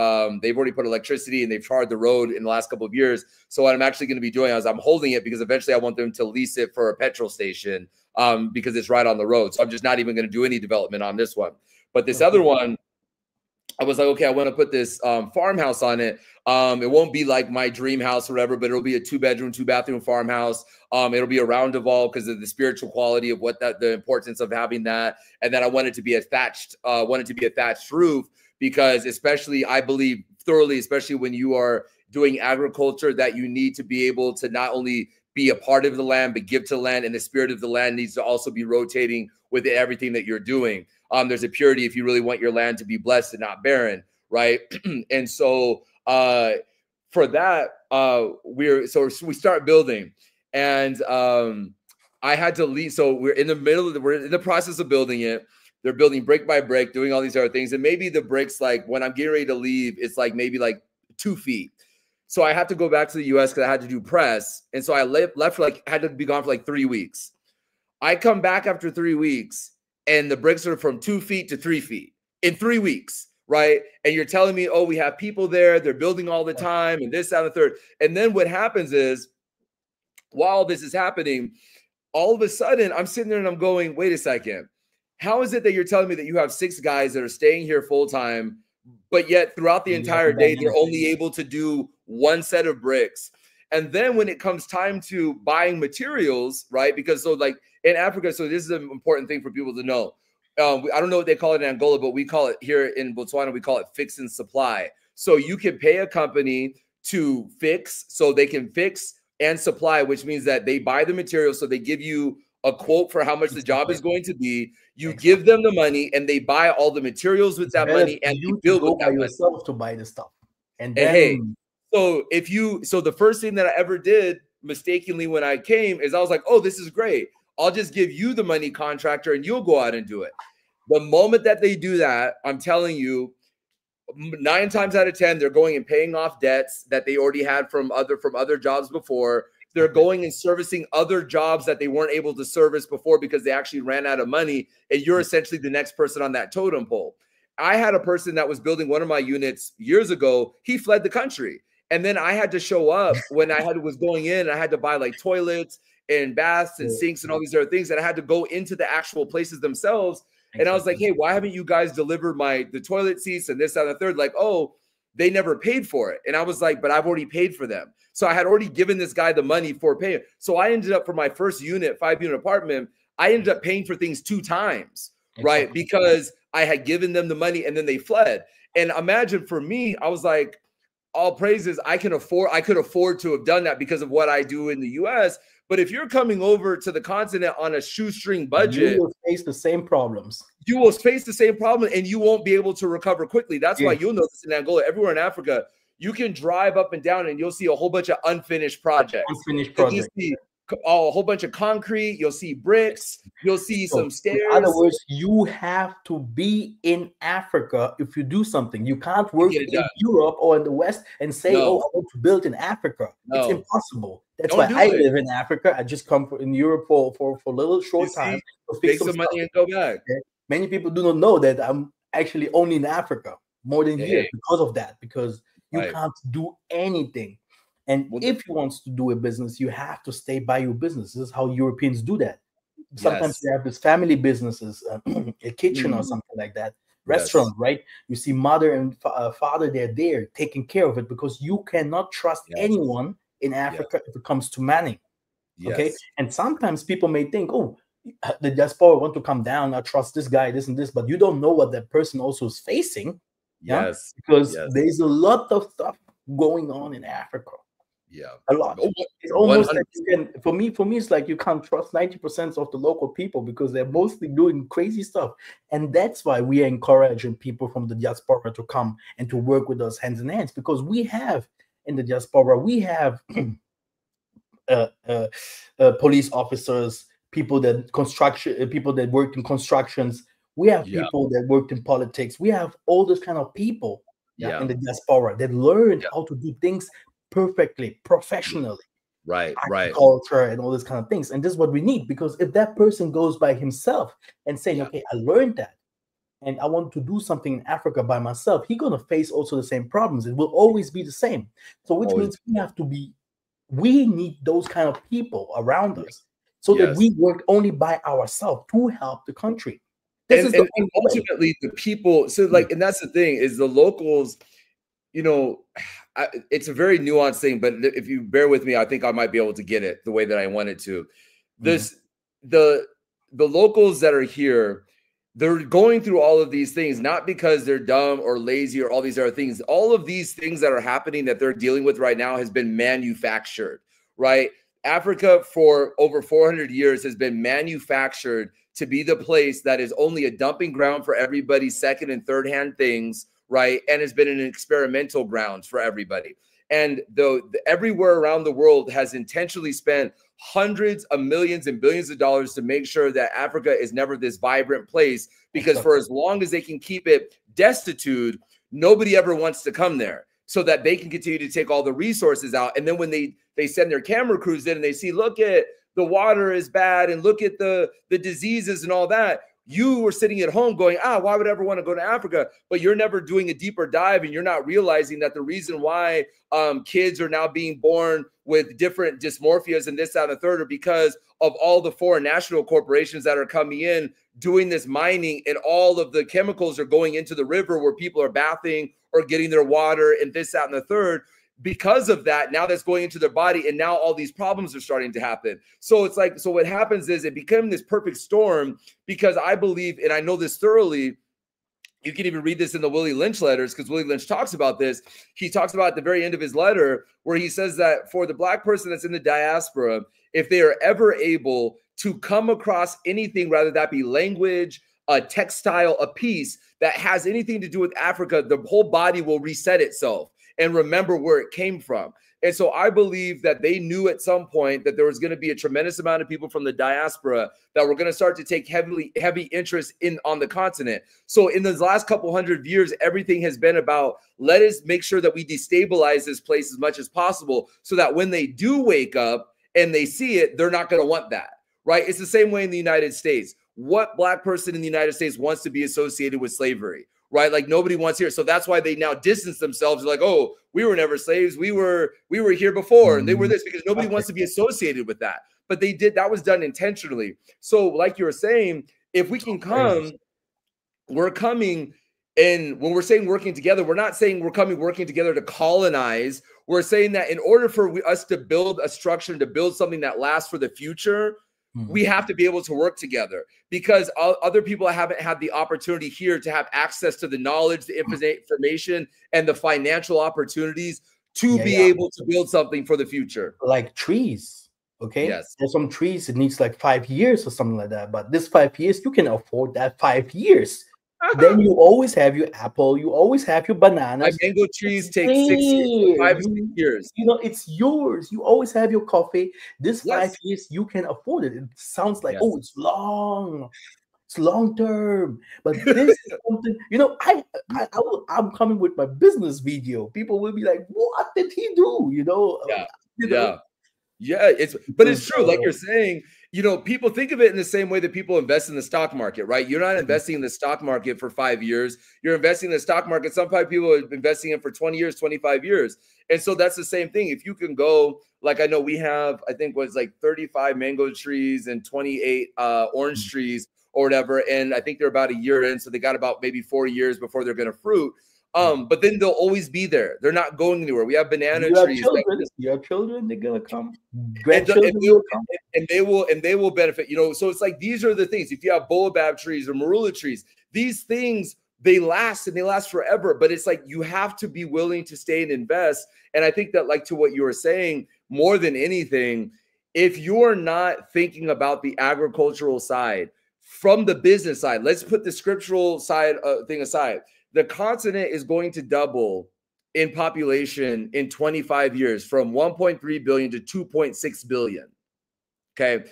they've already put electricity and they've charred the road in the last couple of years. So what I'm actually going to be doing is I'm holding it because eventually I want them to lease it for a petrol station because it's right on the road. So I'm just not even going to do any development on this one. But this other one, I was like, okay, I want to put this farmhouse on it. It won't be like my dream house or whatever, but it'll be a 2-bedroom, 2-bathroom farmhouse. It'll be a roundaval because of the spiritual quality of the importance of having that. And then I want it to be a thatched roof because especially I believe thoroughly, especially when you are doing agriculture, that you need to be able to not only be a part of the land, but give to the land, and the spirit of the land needs to also be rotating with everything that you're doing. There's a purity if you really want your land to be blessed and not barren, right? And so for that, we start building, and I had to leave. So we're in the process of building it. They're building brick by brick, doing all these other things, and maybe the bricks, like when I'm getting ready to leave, it's like maybe like 2 feet. So I had to go back to the US because I had to do press, and so I left for had to be gone for like 3 weeks. I come back after 3 weeks, and the bricks are from 2 feet to 3 feet in 3 weeks, right? And you're telling me, oh, we have people there, they're building all the time, and this, that, and the third. And then what happens is, while this is happening, all of a sudden, I'm sitting there and I'm going, wait a second. How is it that you're telling me that you have 6 guys that are staying here full time, but yet throughout the entire day, they're only able to do 1 set of bricks? And then when it comes time to buying materials, right? Because so like in Africa, so this is an important thing for people to know. I don't know what they call it in Angola, but we call it here in Botswana, we call it fix and supply. So you can pay a company to fix, so they can fix and supply, which means that they buy the material. So they give you a quote for how much the job is going to be. You give them the money and they buy all the materials with that money, and you build with that yourself to buy the stuff. And then, hey, so the first thing that I ever did mistakenly when I came is I was like, oh, this is great. I'll just give you the money, contractor, and you'll go out and do it. The moment that they do that, I'm telling you, 9 times out of 10, they're going and paying off debts that they already had from other jobs before. They're going and servicing other jobs that they weren't able to service before because they actually ran out of money. And you're essentially the next person on that totem pole. I had a person that was building one of my units years ago. He fled the country. And then I had to show up when was going in. I had to buy like toilets and baths and sinks and all these other things. And I had to go into the actual places themselves. And I was like, hey, why haven't you guys delivered the toilet seats and this, that, and the third? Like, oh, they never paid for it. And I was like, but I've already paid for them. So I had already given this guy the money for paying. So I ended up, for my first unit, 5-unit apartment, I ended up paying for things 2 times, right? Because I had given them the money and then they fled. And imagine for me, I was like, all praises, I could afford to have done that because of what I do in the US. But if you're coming over to the continent on a shoestring budget, you will face the same problems. You will face the same problem and you won't be able to recover quickly. That's why you'll notice in Angola, everywhere in Africa, you can drive up and down and you'll see a whole bunch of unfinished projects. You'll see a whole bunch of concrete. You'll see bricks. You'll see some stairs. In other words, you have to be in Africa if you do something. You can't work in Europe or in the West and say, oh, I want to build in Africa. It's impossible. That's why I live in Africa. I just come in Europe for a little short time to fix some money and go back. Okay? Many people do not know that I'm actually only in Africa more than here because of that, because you can't do anything. And if you want to do a business, you have to stay by your business. This is how Europeans do that. Sometimes you have these family businesses, a kitchen or something like that, restaurant, right? You see mother and father, they're there taking care of it because you cannot trust anyone in Africa if it comes to money. Okay. And sometimes people may think, oh, the diaspora want to come down. I trust this guy, this and this, but you don't know what that person also is facing. Because there's a lot of stuff going on in Africa. A lot. It's almost like for me, it's like you can't trust 90% of the local people because they're mostly doing crazy stuff. And that's why we are encouraging people from the diaspora to come and to work with us hands in hands, because we have in the diaspora, we have police officers, people that worked in constructions. We have people that worked in politics. We have all those kind of people in the diaspora that learned how to do things perfectly, professionally, agriculture and all these kind of things. And this is what we need, because if that person goes by himself and saying, okay, I learned that and I want to do something in Africa by myself, he's going to face also the same problems. It will always be the same. So which means we need those kind of people around us so that we work only by ourselves to help the country. And ultimately the people, so like, and that's the thing is the locals, you know, it's a very nuanced thing, but if you bear with me, I think I might be able to get it the way that I want it to. The locals that are here, they're going through all of these things, not because they're dumb or lazy or all these other things. All of these things that are happening that they're dealing with right now has been manufactured, right? Africa for over 400 years has been manufactured to be the place that is only a dumping ground for everybody's second and third hand things, right? And has been an experimental ground for everybody. And everywhere around the world has intentionally spent hundreds of millions and billions of dollars to make sure that Africa is never this vibrant place, because for as long as they can keep it destitute, nobody ever wants to come there so that they can continue to take all the resources out. And then when they send their camera crews in and they see, look at the water is bad and look at the diseases and all that, you were sitting at home going, why would I ever want to go to Africa? But you're never doing a deeper dive, and you're not realizing that the reason why kids are now being born with different dysmorphias and this, that, and the third are because of all the foreign national corporations that are coming in, doing this mining, and all of the chemicals are going into the river where people are bathing or getting their water and this, that, and the third. Because of that, now that's going into their body, and now all these problems are starting to happen. So it's like, so what happens is it becomes this perfect storm, because I believe, and I know this thoroughly, you can even read this in the Willie Lynch letters, because Willie Lynch talks about this. He talks about at the very end of his letter where he says that for the Black person that's in the diaspora, if they are ever able to come across anything, rather that be language, a textile, a piece that has anything to do with Africa, the whole body will reset itself and remember where it came from. And so I believe that they knew at some point that there was going to be a tremendous amount of people from the diaspora that were going to start to take heavy interest on the continent. So in those last couple hundred years, everything has been about, let us make sure that we destabilize this place as much as possible so that when they do wake up and they see it, they're not going to want that, right? It's the same way in the United States. What Black person in the United States wants to be associated with slavery, right? Like nobody wants here. So that's why they now distance themselves. Like, oh, we were never slaves. We were here before, and they were this, because nobody wants to be associated with that. But they did, that was done intentionally. So like you were saying, if we can come, we're coming. And when we're saying working together, we're not saying we're coming working together to colonize. We're saying that in order for us to build a structure and to build something that lasts for the future, we have to be able to work together, because other people haven't had the opportunity here to have access to the knowledge, the information, and the financial opportunities to be able to build something for the future. Like trees, okay? Yes. There's some trees, it needs like 5 years or something like that. But this 5 years, you can afford that 5 years. Then you always have your apple, you always have your bananas. My mango trees take 6 years, 5 years. You know, it's yours. You always have your coffee. This 5 years, you can afford it. It sounds like, oh, it's long. It's long term. But this is something, you know, I'm coming with my business video. People will be like, what did he do? You know? But it's true. Like you're saying, you know, people think of it in the same way that people invest in the stock market, right? You're not investing in the stock market for 5 years. You're investing in the stock market. Some people are investing in for 20 years, 25 years. And so that's the same thing. If you can go, like I know we have, I think was like 35 mango trees and 28 orange trees or whatever. And I think they're about a year in. So they got about maybe 4 years before they're going to fruit. But then they'll always be there. They're not going anywhere. We have banana trees. Your children, they're gonna come. And they will benefit. You know, so it's like these are the things. If you have baobab trees or marula trees, these things, they last and they last forever. But it's like you have to be willing to stay and invest. And I think that, like to what you were saying, more than anything, if you're not thinking about the agricultural side from the business side, let's put the scriptural side thing aside. The continent is going to double in population in 25 years from 1.3 billion to 2.6 billion. Okay.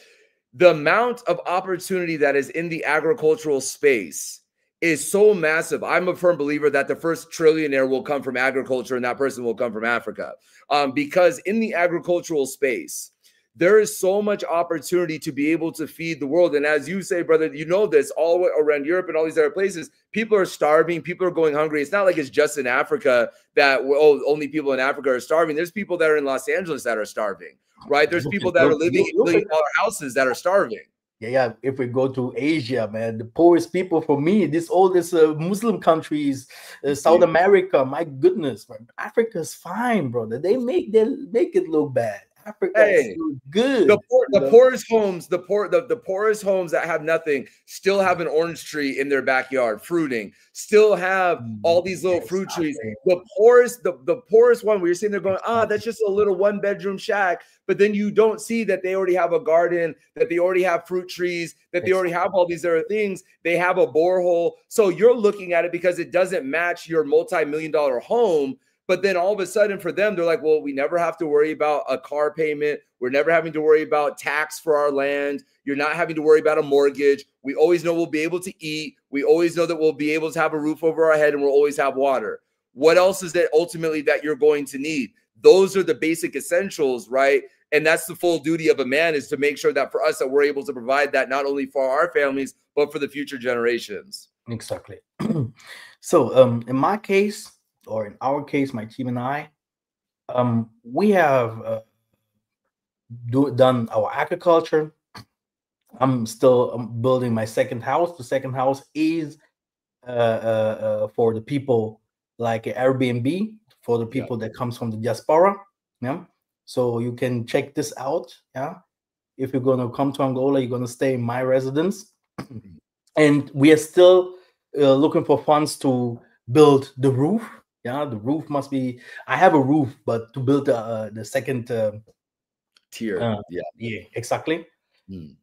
The amount of opportunity that is in the agricultural space is so massive. I'm a firm believer that the first trillionaire will come from agriculture, and that person will come from Africa. Because in the agricultural space, there is so much opportunity to be able to feed the world. And as you say, brother, you know this, all around Europe and all these other places, people are starving. People are going hungry. It's not like it's just in Africa that, oh, only people in Africa are starving. There's people that are in Los Angeles that are starving, right? There's people that are living in million-dollar houses that are starving. Yeah. If we go to Asia, man, the poorest people for me, all these Muslim countries, South America, my goodness, man, Africa is fine, brother. They make it look bad. Africa is good. The poorest homes, the poorest homes that have nothing still have an orange tree in their backyard fruiting, still have all these little fruit trees. The poorest one where you're sitting there going, that's just a little 1-bedroom shack. But then you don't see that they already have a garden, that they already have fruit trees, that they already have all these other things. They have a borehole. So you're looking at it because it doesn't match your multi-million-dollar home. But then all of a sudden for them, they're like, well, we never have to worry about a car payment. We're never having to worry about tax for our land. You're not having to worry about a mortgage. We always know we'll be able to eat. We always know that we'll be able to have a roof over our head, and we'll always have water. What else is it ultimately that you're going to need? Those are the basic essentials, right? And that's the full duty of a man, is to make sure that for us that we're able to provide that not only for our families, but for the future generations. Exactly. So in my case, or in our case, my team and I, we have done our agriculture. I'm still building my second house. The second house is for the people like Airbnb, for the people that comes from the diaspora. Yeah. So you can check this out. Yeah. If you're going to come to Angola, you're going to stay in my residence. And we are still looking for funds to build the roof. Yeah, the roof must be. I have a roof, but to build the second tier. Yeah, exactly.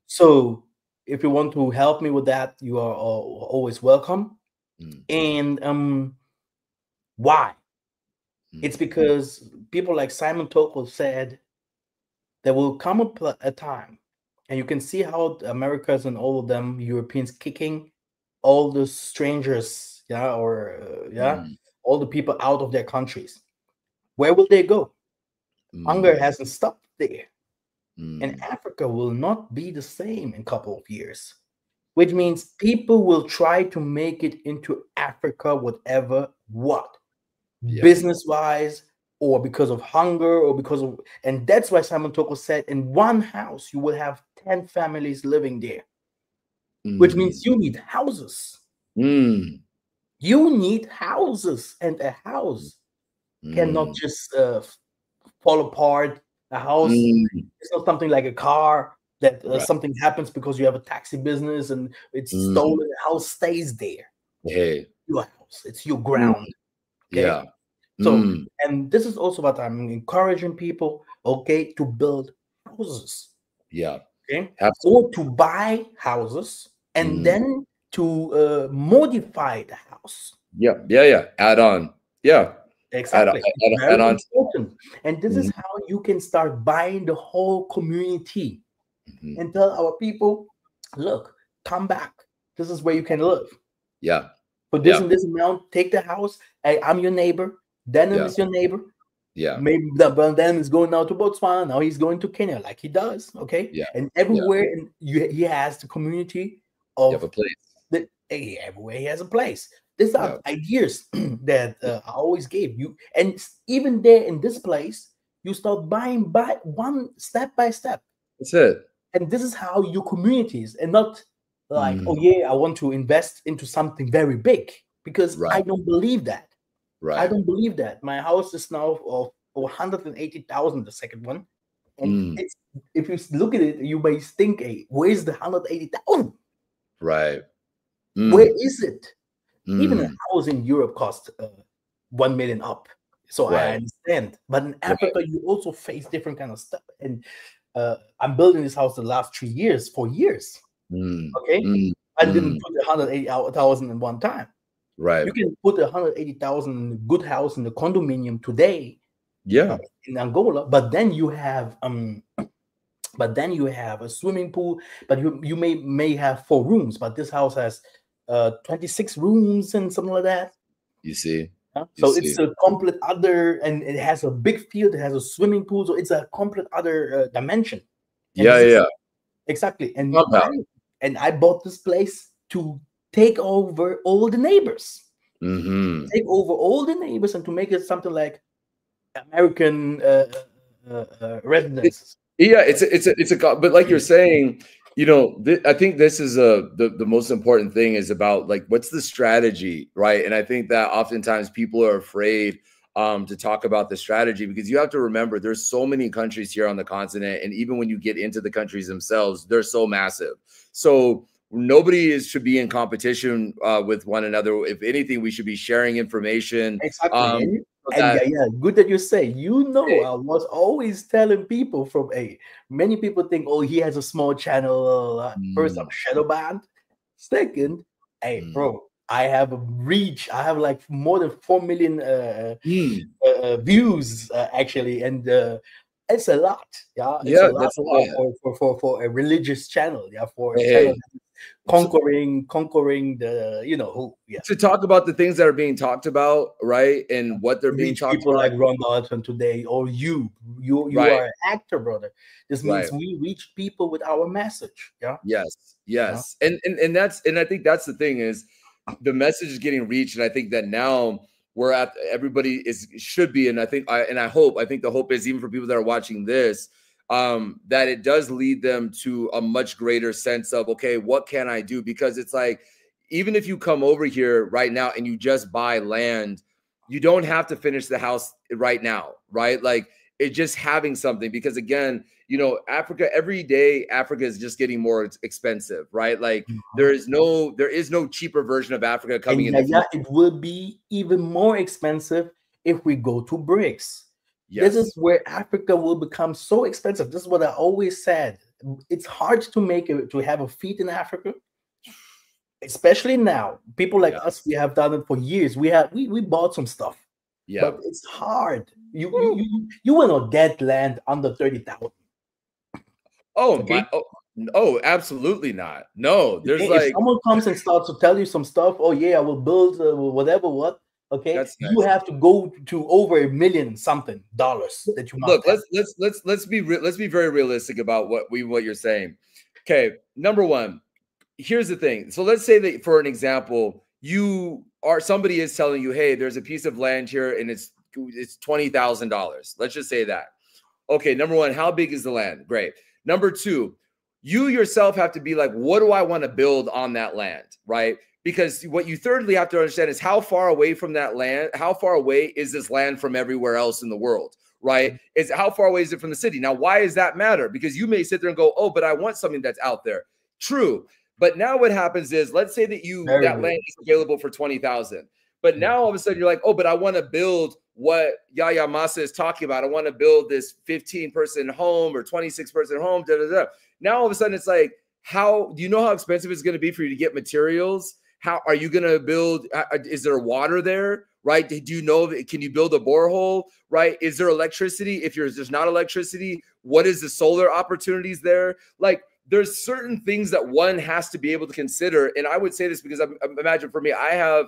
So if you want to help me with that, you are always welcome. And why? It's because people like Simon Toko said there will come a time, and you can see how the Americas and all of them Europeans kicking all the strangers, all the people out of their countries. Where will they go? Hunger hasn't stopped there. And Africa will not be the same in a couple of years, which means people will try to make it into Africa, whatever, what, business-wise, or because of hunger, or because of, and that's why Simon Toko said, in one house, you will have 10 families living there, which means you need houses. You need houses, and a house cannot just fall apart. A house is not something like a car that something happens because you have a taxi business and it's stolen. The house stays there. Hey, your house. It's your ground. Okay? Yeah. So, and this is also what I'm encouraging people, okay, to build houses. Yeah. Okay. Absolutely. Or to buy houses and then to modify the house. Yeah. Yeah. Yeah. Add on. Yeah. Exactly. It's Add very on. important. And this is how you can start buying the whole community and tell our people, look, come back. This is where you can live. Yeah. For this and this amount, take the house. Hey, I'm your neighbor. Denim is your neighbor. Yeah. Maybe Denim is going now to Botswana. Now he's going to Kenya, like he does. Okay. Yeah. And everywhere, and he has the community of you have a place. Everywhere he has a place. These are ideas that I always gave you. And even there in this place, you start buying by one step by step. That's it. And this is how your communities, and not like, oh yeah, I want to invest into something very big, because I don't believe that. I don't believe that. My house is now of 180,000, the second one. And it's, if you look at it, you may think, hey, where's the 180,000? Right. Where is it? Even a house in Europe costs 1 million up. So I understand. But in Africa, you also face different kind of stuff. And I'm building this house the last 4 years. Okay. I didn't put 180,000 in one time. Right. You can put 180,000 in a good house in the condominium today. Yeah. In Angola, but then you have a swimming pool, but you may have 4 rooms, but this house has 26 rooms and something like that. You see. It's a complete other, and it has a big field, it has a swimming pool, so it's a complete other dimension. And exactly. And I bought this place to take over all the neighbors. Take over all the neighbors and to make it something like American residence. It's a but like you're saying, you know, I think this is the most important thing is about, like, what's the strategy, right? And I think that oftentimes people are afraid to talk about the strategy, because you have to remember there's so many countries here on the continent, and even when you get into the countries themselves, they're so massive. So nobody should be in competition with one another. If anything, we should be sharing information. Exactly. Good that you say. You know, I was always telling people from many people think, oh, he has a small channel. First, I'm shadow banned. Second, bro, I have a reach. I have like more than 4 million views actually, and it's a lot. It's a lot for a religious channel. For a channel conquering the to talk about the things that are being talked about, right? And what they're being talked people about. Like Ron Dalton today, or you are an actor, brother. This means we reach people with our message. Yes. And that's, and I think that's the thing, is the message is getting reached. And I think that now we're at, everybody should be, and I think the hope is, even for people that are watching this, that it does lead them to a much greater sense of, okay, what can I do? Because it's like, even if you come over here right now and you just buy land, you don't have to finish the house right now, right? Like, it's just having something, because again, you know, Africa, every day, Africa is just getting more expensive, right? Like there is no cheaper version of Africa coming in. It will be even more expensive if we go to BRICS. This is where Africa will become so expensive. This is what I always said. It's hard to have a feet in Africa, especially now. People like us, we have done it for years. We bought some stuff. Yeah. but it's hard. You will not get land under 30,000. Oh Okay. my. Oh, absolutely not. No, there's Okay, if like someone comes and starts to tell you some stuff, oh yeah, I will build whatever, what, okay, that's you nice. have to go to over $1 million something dollars that you must Look, have. let's be very realistic about what you're saying. Okay, number one, here's the thing. So let's say that for an example, somebody is telling you, hey, there's a piece of land here and it's $20,000. Let's just say that. Okay, number one, how big is the land? Great. Number two, you yourself have to be like, what do I want to build on that land, right? Because what you thirdly have to understand is how far away from that land, how far away is this land from everywhere else in the world, right? Is how far away is it from the city? Now, why does that matter? Because you may sit there and go, oh, but I want something that's out there. True. But now what happens is, let's say that that land is available for 20,000. But now all of a sudden you're like, oh, but I want to build what Mikhael Massa is talking about. I want to build this 15-person home or 26-person home. Da, da, da. Now all of a sudden it's like, how do you know how expensive it's going to be for you to get materials? How are you going to build? Is there water there? Right? Do you know? Can you build a borehole? Right? Is there electricity? If there's not electricity, what is the solar opportunities there? Like, there's certain things that one has to be able to consider. And I would say this because imagine for me, I've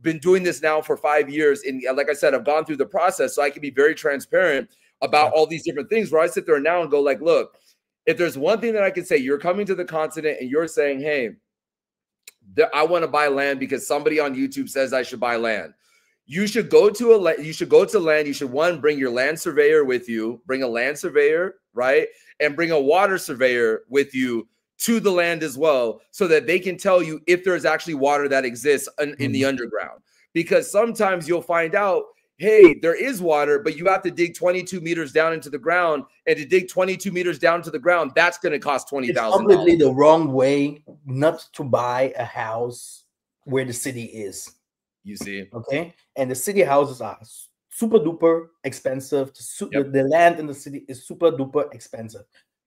been doing this now for 5 years. And like I said, I've gone through the process, so I can be very transparent about all these different things where I sit there now and go like, look, if there's one thing that I can say, you're coming to the continent and you're saying, hey, I want to buy land because somebody on YouTube says I should buy land. You should go to land. You should bring your land surveyor with you, bring a land surveyor, right? And bring a water surveyor with you to the land as well, so that they can tell you if there's actually water that exists in the underground. Because sometimes you'll find out, hey, there is water, but you have to dig 22 meters down into the ground. And to dig 22 meters down to the ground, that's going to cost $20,000. It's completely the wrong way not to buy a house where the city is. You see? Okay. And the city houses are super duper expensive. The land in the city is super duper expensive.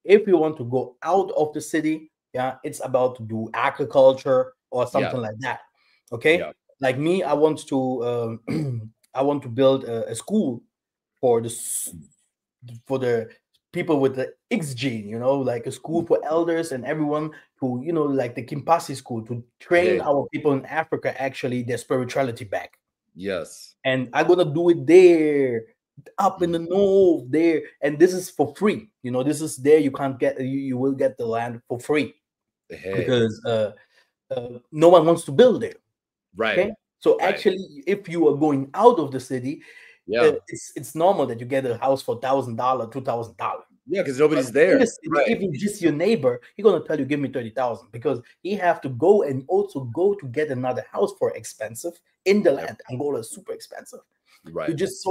If you want to go out of the city, yeah, it's about to do agriculture or something like that. Okay. Yeah. Like me, I want to I want to build a school for the people with the X gene, you know, like a school for elders and everyone to, you know, like the Kimpasi school to train our people in Africa, actually, their spirituality back. Yes. And I'm gonna do it there, up in the north there, and this is for free. You know, this is there. You can't get you will get the land for free because no one wants to build there. Right. Okay? So actually, if you are going out of the city, it's normal that you get a house for $1,000, $2,000. Yeah, because nobody's there. In the city, even just your neighbor, he's gonna tell you, give me 30,000, because he have to go and also go to get another house for expensive in the land. Angola is super expensive. Right. You just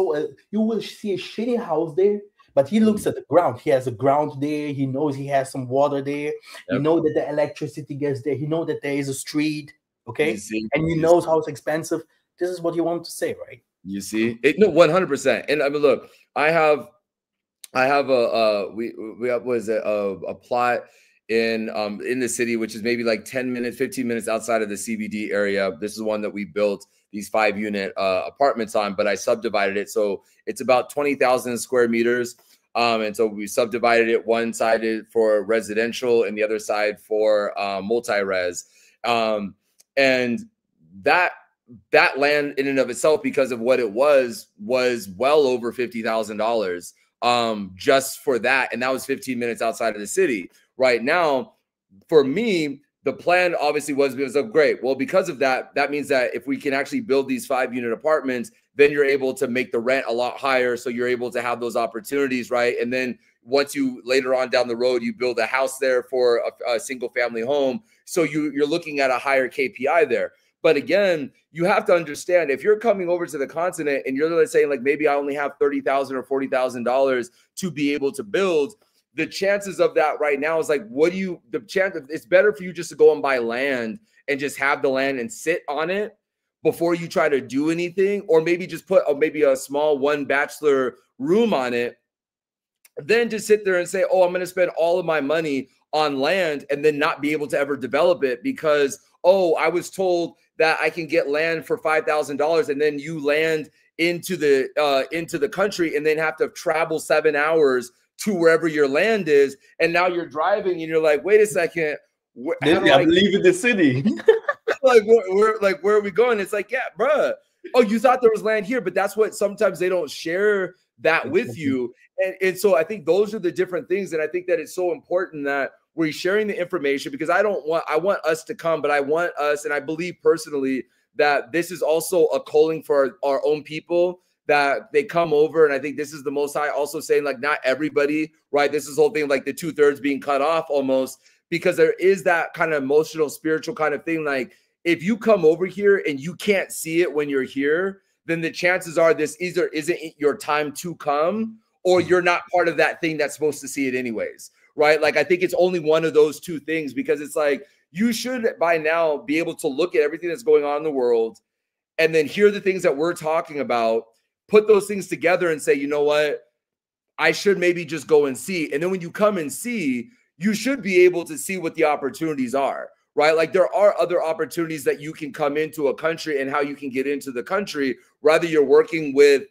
you will see a shitty house there, but he looks at the ground. He has a ground there. He knows he has some water there. You know that the electricity gets there. He knows that there is a street. Okay, and he knows how it's expensive. This is what you want to say, right? You see it, no, 100%. And I mean, look, I have a we have a plot in the city, which is maybe like 10 minutes, 15 minutes outside of the CBD area. This is one that we built these 5-unit apartments on, but I subdivided it, so it's about 20,000 square meters. And so we subdivided it, one sided for residential and the other side for multi-res. And that land in and of itself, because of what it was well over $50,000 just for that. And that was 15 minutes outside of the city. Right now, for me, the plan obviously was great. Well, because of that, that means that if we can actually build these 5-unit apartments, then you're able to make the rent a lot higher. So you're able to have those opportunities, right? And then once you later on down the road, you build a house there for a single family home. So you're looking at a higher KPI there. But again, you have to understand, if you're coming over to the continent and you're saying like, maybe I only have $30,000 or $40,000 to be able to build, the chances of that right now is like, it's better for you just to go and buy land and just have the land and sit on it before you try to do anything, or maybe just put maybe a small 1-bachelor room on it, then to sit there and say, oh, I'm going to spend all of my money on land and then not be able to ever develop it because, oh, I was told that I can get land for $5,000, and then you land into the country and then have to travel 7 hours to wherever your land is. And now you're driving and you're like, wait a second, I'm leaving the city. like, where are we going? It's like, yeah, bruh. Oh, you thought there was land here, but that's what sometimes they don't share that with you. And so I think those are the different things. And I think that it's so important that we're sharing the information, because I want us to come, but I want us, and I believe personally that this is also a calling for our own people, that they come over. And I think this is the Most High also saying, like, not everybody, right? This is the whole thing, like the 2/3 being cut off almost, because there is that kind of emotional, spiritual kind of thing. Like, if you come over here and you can't see it when you're here, then the chances are this either isn't your time to come, or you're not part of that thing that's supposed to see it anyways, right? Like, I think it's only one of those two things, because it's like, you should by now be able to look at everything that's going on in the world and then hear the things that we're talking about, put those things together and say, you know what, I should maybe just go and see. And then when you come and see, you should be able to see what the opportunities are, right? Like, there are other opportunities that you can come into a country and how you can get into the country, whether you're working with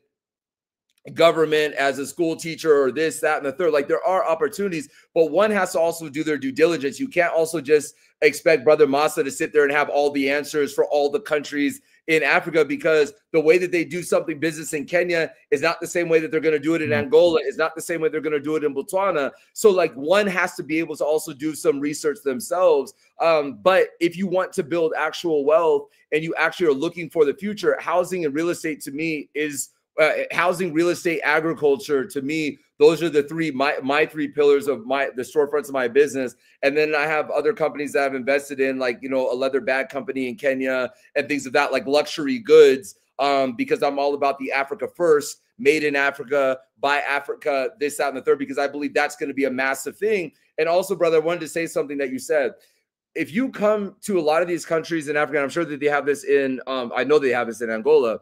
government as a school teacher or this, that, and the third. Like, there are opportunities, but one has to also do their due diligence. You can't also just expect Brother Massa to sit there and have all the answers for all the countries in Africa, because the way that they do something business in Kenya is not the same way that they're going to do it in Angola, is not the same way they're going to do it in Botswana. So like, one has to be able to also do some research themselves. But if you want to build actual wealth and you actually are looking for the future, housing and real estate to me is housing, real estate, agriculture. To me, those are the three, my three pillars of the storefronts of my business. And then I have other companies that I've invested in, like, you know, a leather bag company in Kenya and things of that, like luxury goods, because I'm all about the Africa first, made in Africa, by Africa, this, that, and the third, because I believe that's going to be a massive thing. And also, brother, I wanted to say something that you said. If you come to a lot of these countries in Africa, and I'm sure that they have this in, I know they have this in Angola.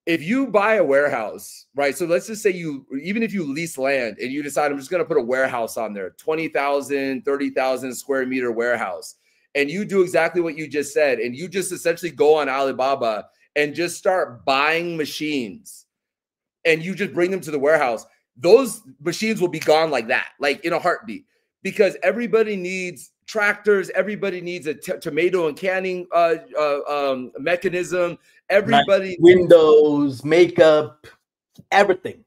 If you buy a warehouse, right? So let's just say even if you lease land and you decide, I'm just going to put a warehouse on there, 20,000, 30,000 square meter warehouse. And you do exactly what you just said. And you just essentially go on Alibaba and just start buying machines, and you just bring them to the warehouse. Those machines will be gone like that, like in a heartbeat, because everybody needs tractors. Everybody needs a tomato and canning mechanism. Everybody, windows, makeup, everything.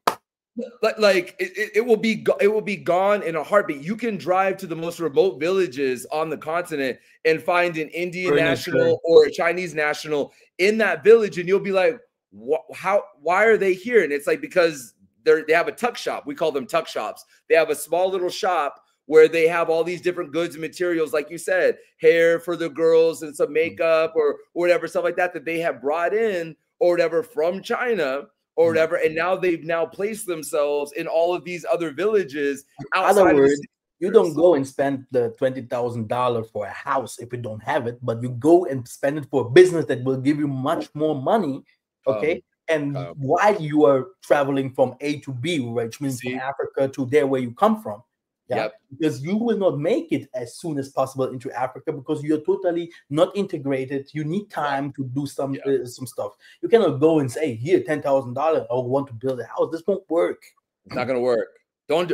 Like it will be gone in a heartbeat. You can drive to the most remote villages on the continent and find an Indian national or a Chinese national in that village, and you'll be like, why are they here? And it's like, because they have a tuck shop. We call them tuck shops. They have a small little shop where they have all these different goods and materials, like you said, hair for the girls and some makeup or whatever, stuff like that, that they have brought in or whatever from China or whatever. And now they've placed themselves in all of these other villages. In other words, you don't go and spend the $20,000 for a house if you don't have it, but you go and spend it for a business that will give you much more money. Okay. And while you are traveling from A to B, which means from Africa to there where you come from. Yeah, because you will not make it as soon as possible into Africa because you're totally not integrated. You need time to do some stuff. You cannot go and say, here, $10,000, I want to build a house. This won't work. It's not going to work. Don't.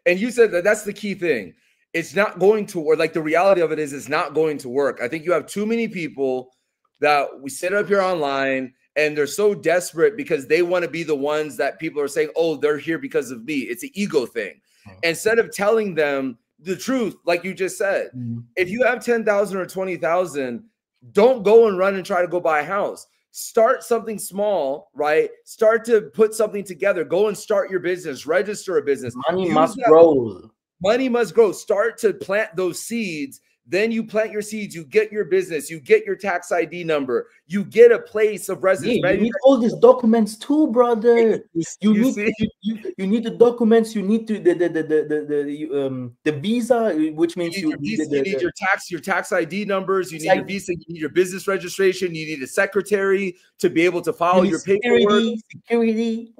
And you said that's the key thing. It's not going to work. Like, the reality of it is it's not going to work. I think you have too many people that we sit up here online and they're so desperate because they want to be the ones that people are saying, oh, they're here because of me. It's an ego thing. Instead of telling them the truth, like you just said, if you have 10,000 or 20,000, don't go and run and try to go buy a house. Start something small, right? Start to put something together. Go and start your business. Register a business. Money must grow. Money must grow. Start to plant those seeds. Then you plant your seeds, you get your business, you get your tax ID number, you get a place of residence. Yeah, you need all these documents too, brother. You need the documents. You need to the visa, which means you need your tax ID numbers. You need your visa. You need your business registration. You need a secretary to be able to follow your paperwork. Security.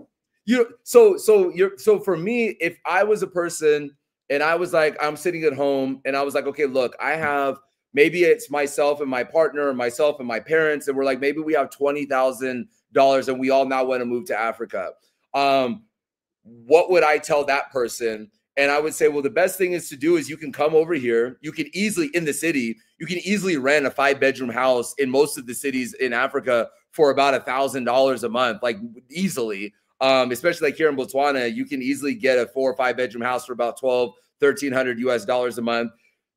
So for me, if I was a person. And I was like, I'm sitting at home and I was like, okay, look, I have maybe it's myself and my partner, or myself and my parents, and we're like, maybe we have $20,000 and we all now want to move to Africa. What would I tell that person? And I would say, well, the best thing is to do is you can come over here. You can easily, in the city, you can easily rent a 5-bedroom house in most of the cities in Africa for about $1,000 a month, like easily. Especially like here in Botswana, you can easily get a 4 or 5-bedroom house for about $1,300 US a month.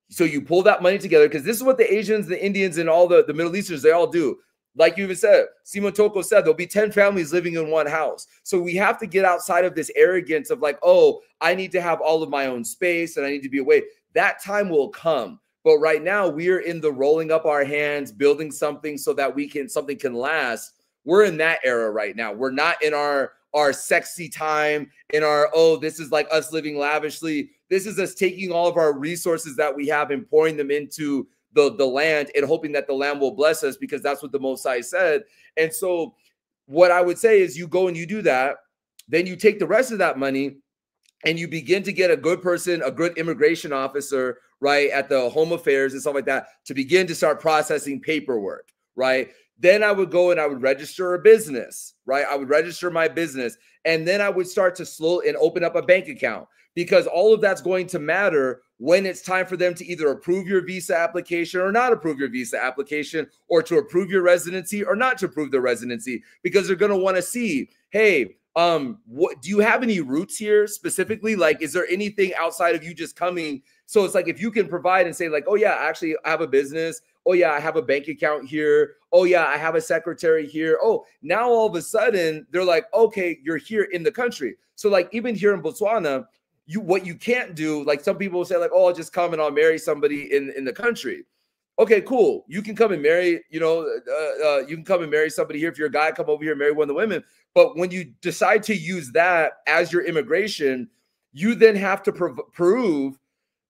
So you pull that money together, because this is what the Asians, the Indians, and all the Middle Easterns, they all do. Like you even said, Simon Toko said, there'll be 10 families living in one house. So we have to get outside of this arrogance of like, oh, I need to have all of my own space and I need to be away. That time will come. But right now we are in the rolling up our hands, building something so that something can last. We're in that era right now. We're not in our sexy time, in our, oh, this is like us living lavishly. This is us taking all of our resources that we have and pouring them into the land and hoping that the land will bless us, because that's what the Most High said. And so what I would say is you go and you do that, then you take the rest of that money and you begin to get a good person, a good immigration officer, right, at the Home Affairs and stuff like that, to begin to start processing paperwork, right? Then I would go and I would register a business, right? I would register my business, and then I would start to slowly and open up a bank account, because all of that's going to matter when it's time for them to either approve your visa application or not approve your visa application, or to approve your residency or not to approve the residency, because they're going to want to see, hey, what do you have any roots here specifically? Like, is there anything outside of you just coming? So it's like, if you can provide and say like, oh yeah, actually I have a business. Oh yeah, I have a bank account here. Oh yeah, I have a secretary here. Oh, now all of a sudden they're like, okay, you're here in the country. So like, even here in Botswana, what you can't do, like some people will say like, oh, I'll just come and I'll marry somebody in the country. Okay, cool. You can come and marry, you can come and marry somebody here. If you're a guy, come over here and marry one of the women. But when you decide to use that as your immigration, you then have to prove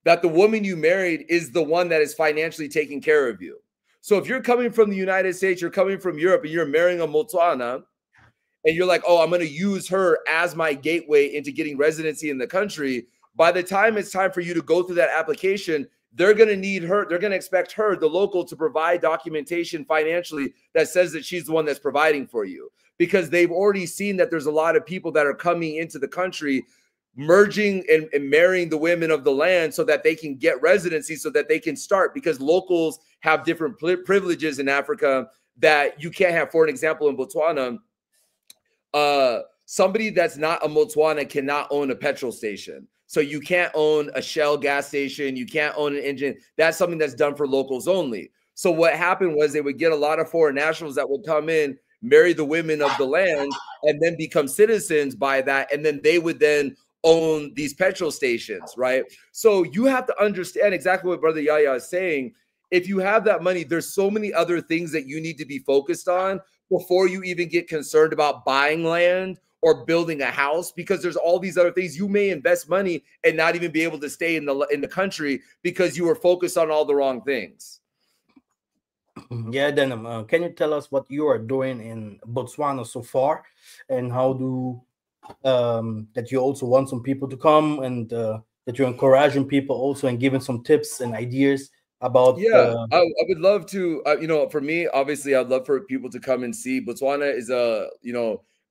that the woman you married is the one that is financially taking care of you. So if you're coming from the United States, you're coming from Europe, and you're marrying a Botswana, and you're like, oh, I'm going to use her as my gateway into getting residency in the country, by the time it's time for you to go through that application, they're going to need her. They're going to expect her, the local, to provide documentation financially that says that she's the one that's providing for you, because they've already seen that there's a lot of people that are coming into the country, merging and marrying the women of the land so that they can get residency, so that they can start, because locals have different privileges in Africa that you can't have. For an example, in Botswana, somebody that's not a Botswana cannot own a petrol station. So you can't own a Shell gas station. You can't own an engine. That's something that's done for locals only. So what happened was they would get a lot of foreign nationals that would come in, marry the women of the land, and then become citizens by that. And then they would then own these petrol stations, right? So you have to understand exactly what Brother Yahya is saying. If you have that money, there's so many other things that you need to be focused on before you even get concerned about buying land or building a house, because there's all these other things. You may invest money and not even be able to stay in the country because you were focused on all the wrong things. Yeah, Denim, can you tell us what you are doing in Botswana so far, and how do that you also want some people to come, and that you're encouraging people also and giving some tips and ideas about? Yeah, I would love to, for me, obviously, I'd love for people to come and see. Botswana is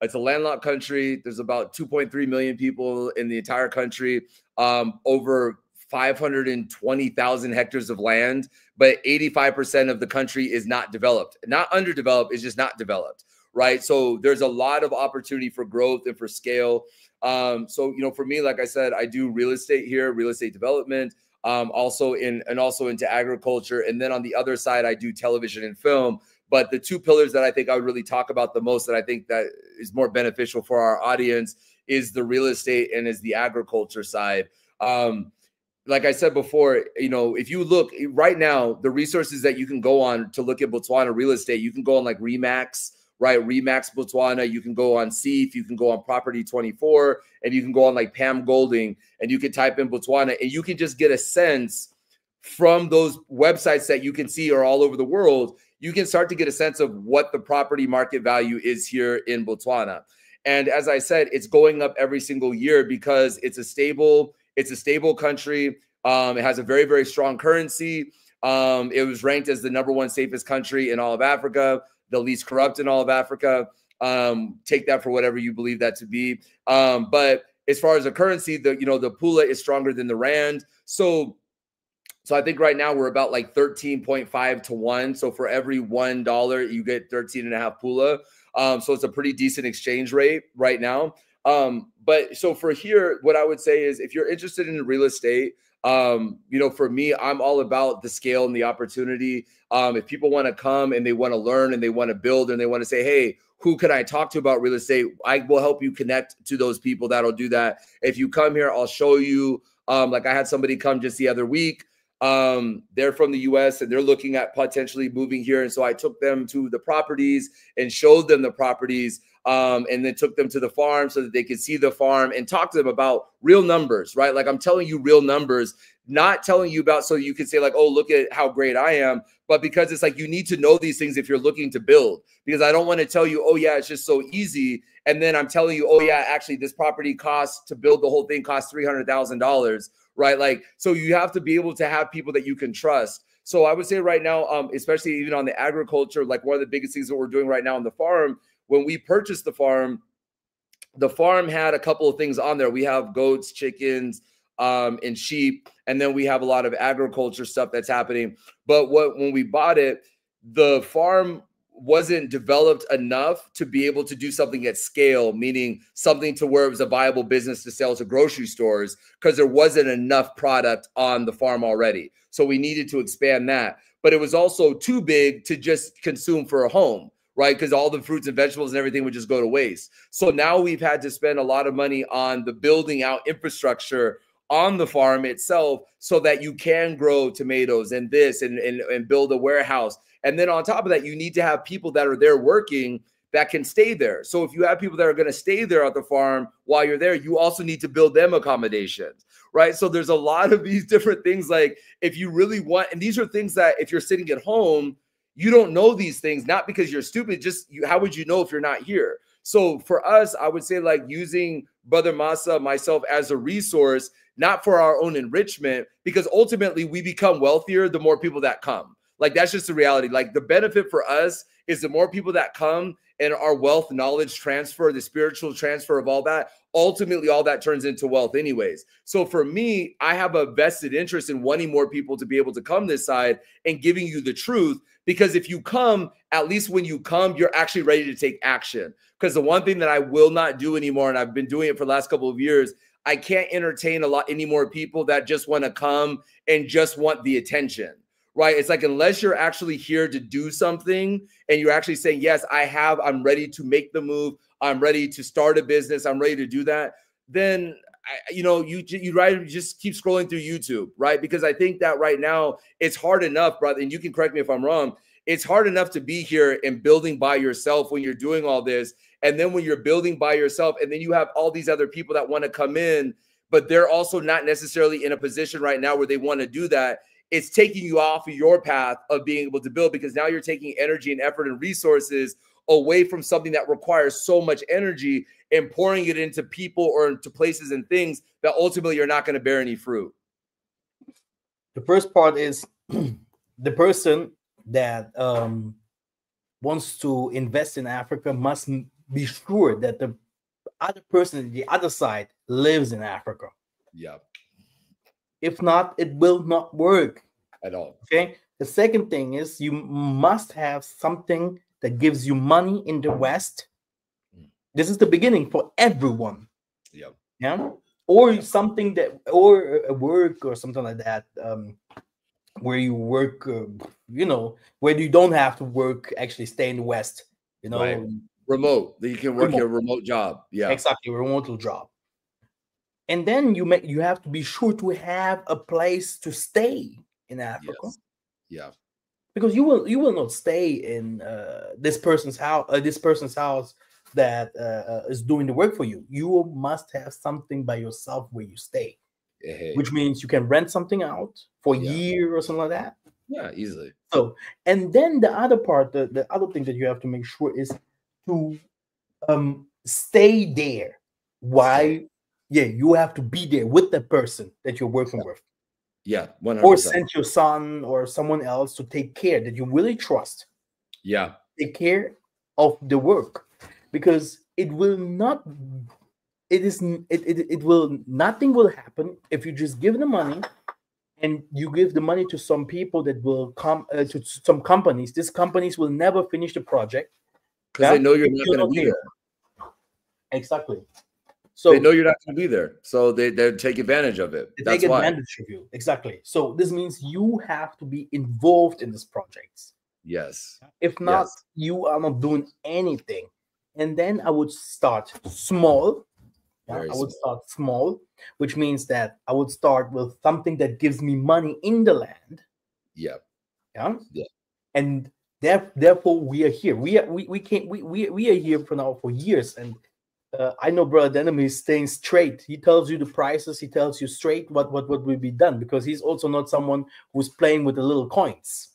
it's a landlocked country. There's about 2.3 million people in the entire country, over 520,000 hectares of land, but 85% of the country is not developed, not underdeveloped, it's just not developed, right? So there's a lot of opportunity for growth and for scale. So, for me, like I said, I do real estate here, real estate development, also into agriculture. And then on the other side, I do television and film. But the two pillars that I think I would really talk about the most, that I think that is more beneficial for our audience, is the real estate and is the agriculture side. Like I said before, if you look right now, the resources that you can go on to look at Botswana real estate, you can go on like Remax, right? Remax Botswana. You can go on Seif, you can go on Property 24, and you can go on like Pam Golding, and you can type in Botswana, and you can just get a sense from those websites that you can see are all over the world. You can start to get a sense of what the property market value is here in Botswana. And as I said, it's going up every single year because it's a stable country. It has a very, very strong currency. It was ranked as the #1 safest country in all of Africa, the least corrupt in all of Africa. Take that for whatever you believe that to be. But as far as the currency, the pula is stronger than the rand. So I think right now we're about like 13.5 to 1. So for every $1, you get 13.5 pula. So it's a pretty decent exchange rate right now. But so for here, what I would say is if you're interested in real estate, for me, I'm all about the scale and the opportunity. If people want to come and they want to learn and they want to build and they want to say, hey, who can I talk to about real estate? I will help you connect to those people that'll do that. If you come here, I'll show you. Like I had somebody come just the other week. They're from the US and they're looking at potentially moving here. And so I took them to the properties and showed them the properties. And then took them to the farm so that they could see the farm and talk to them about real numbers, right? Like I'm telling you real numbers, not telling you about so you can say like, oh, look at how great I am. But because it's like you need to know these things if you're looking to build, because I don't want to tell you, oh, yeah, it's just so easy. And then I'm telling you, oh, yeah, actually, this property costs to build the whole thing costs $300,000, right? Like, so you have to be able to have people that you can trust. So I would say right now, especially even on the agriculture, like one of the biggest things that we're doing right now on the farm, when we purchased the farm had a couple of things on there. We have goats, chickens, and sheep, and then we have a lot of agriculture stuff that's happening. But when we bought it, the farm wasn't developed enough to be able to do something at scale, meaning something to where it was a viable business to sell to grocery stores because there wasn't enough product on the farm already. So we needed to expand that. But it was also too big to just consume for a home, right? Because all the fruits and vegetables and everything would just go to waste. So now we've had to spend a lot of money on the building out infrastructure on the farm itself so that you can grow tomatoes and this and build a warehouse. And then on top of that, you need to have people that are there working that can stay there. So if you have people that are going to stay there at the farm while you're there, you also need to build them accommodations, right? So there's a lot of these different things. Like if you really want, and these are things that if you're sitting at home, you don't know these things, not because you're stupid, just how would you know if you're not here? So for us, I would say like using Brother Massa, myself as a resource, not for our own enrichment, because ultimately we become wealthier the more people that come. Like that's just the reality. Like the benefit for us is the more people that come and our wealth, knowledge transfer, the spiritual transfer of all that, ultimately all that turns into wealth anyways. So for me, I have a vested interest in wanting more people to be able to come this side and giving you the truth. Because if you come, at least when you come, you're actually ready to take action. Because the one thing that I will not do anymore, and I've been doing it for the last couple of years, I can't entertain any more people that just want to come and just want the attention, right? It's like, unless you're actually here to do something and you're actually saying, yes, I'm ready to make the move. I'm ready to start a business. I'm ready to do that. Then, you just keep scrolling through YouTube, right? Because I think that right now it's hard enough, brother, and you can correct me if I'm wrong. It's hard enough to be here and building by yourself when you're doing all this. And then when you're building by yourself and then you have all these other people that want to come in, but they're also not necessarily in a position right now where they want to do that. It's taking you off of your path of being able to build, because now you're taking energy and effort and resources away from something that requires so much energy and pouring it into people or into places and things that ultimately you're not going to bear any fruit. The first part is the person that wants to invest in Africa must be sure that the other person, the other side, lives in Africa. Yeah. If not, it will not work at all. Okay. The second thing is you must have something that gives you money in the West. This is the beginning for everyone. Yeah. Yeah. Or something that, or a work or something like that, where you work, where you don't have to work, actually stay in the West, right. Remote, that you can work your remote job. Yeah, exactly, remote job. And then you have to be sure to have a place to stay in Africa. Yes. Yeah, because you will not stay in this person's house that is doing the work for you. You must have something by yourself where you stay, which means you can rent something out for a year or something like that. Yeah, easily. So, and then the other part, the other thing that you have to make sure is to stay there. Why? Yeah, you have to be there with the person that you're working with. Yeah, 100%. Or send your son or someone else to take care that you really trust. Yeah. Take care of the work, because it will not, it will, nothing will happen if you just give the money, and you give the money to some people that will come to some companies. These companies will never finish the project. Because they know you're not You're going not to be there. there. Exactly. They So know you're not going to be there. So they take advantage of it. they That's take why. advantage of you. Exactly. So this means you have to be involved in these projects. Yes. If not, you are not doing anything. And then I would start small. Yeah, I would start small, which means that I would start with something that gives me money in the land. Yeah. Yeah. Yeah. And therefore we are here. We are here for now for years. And I know Brother Denim is staying straight. He tells you the prices. He tells you straight what will be done, because he's also not someone who's playing with the little coins.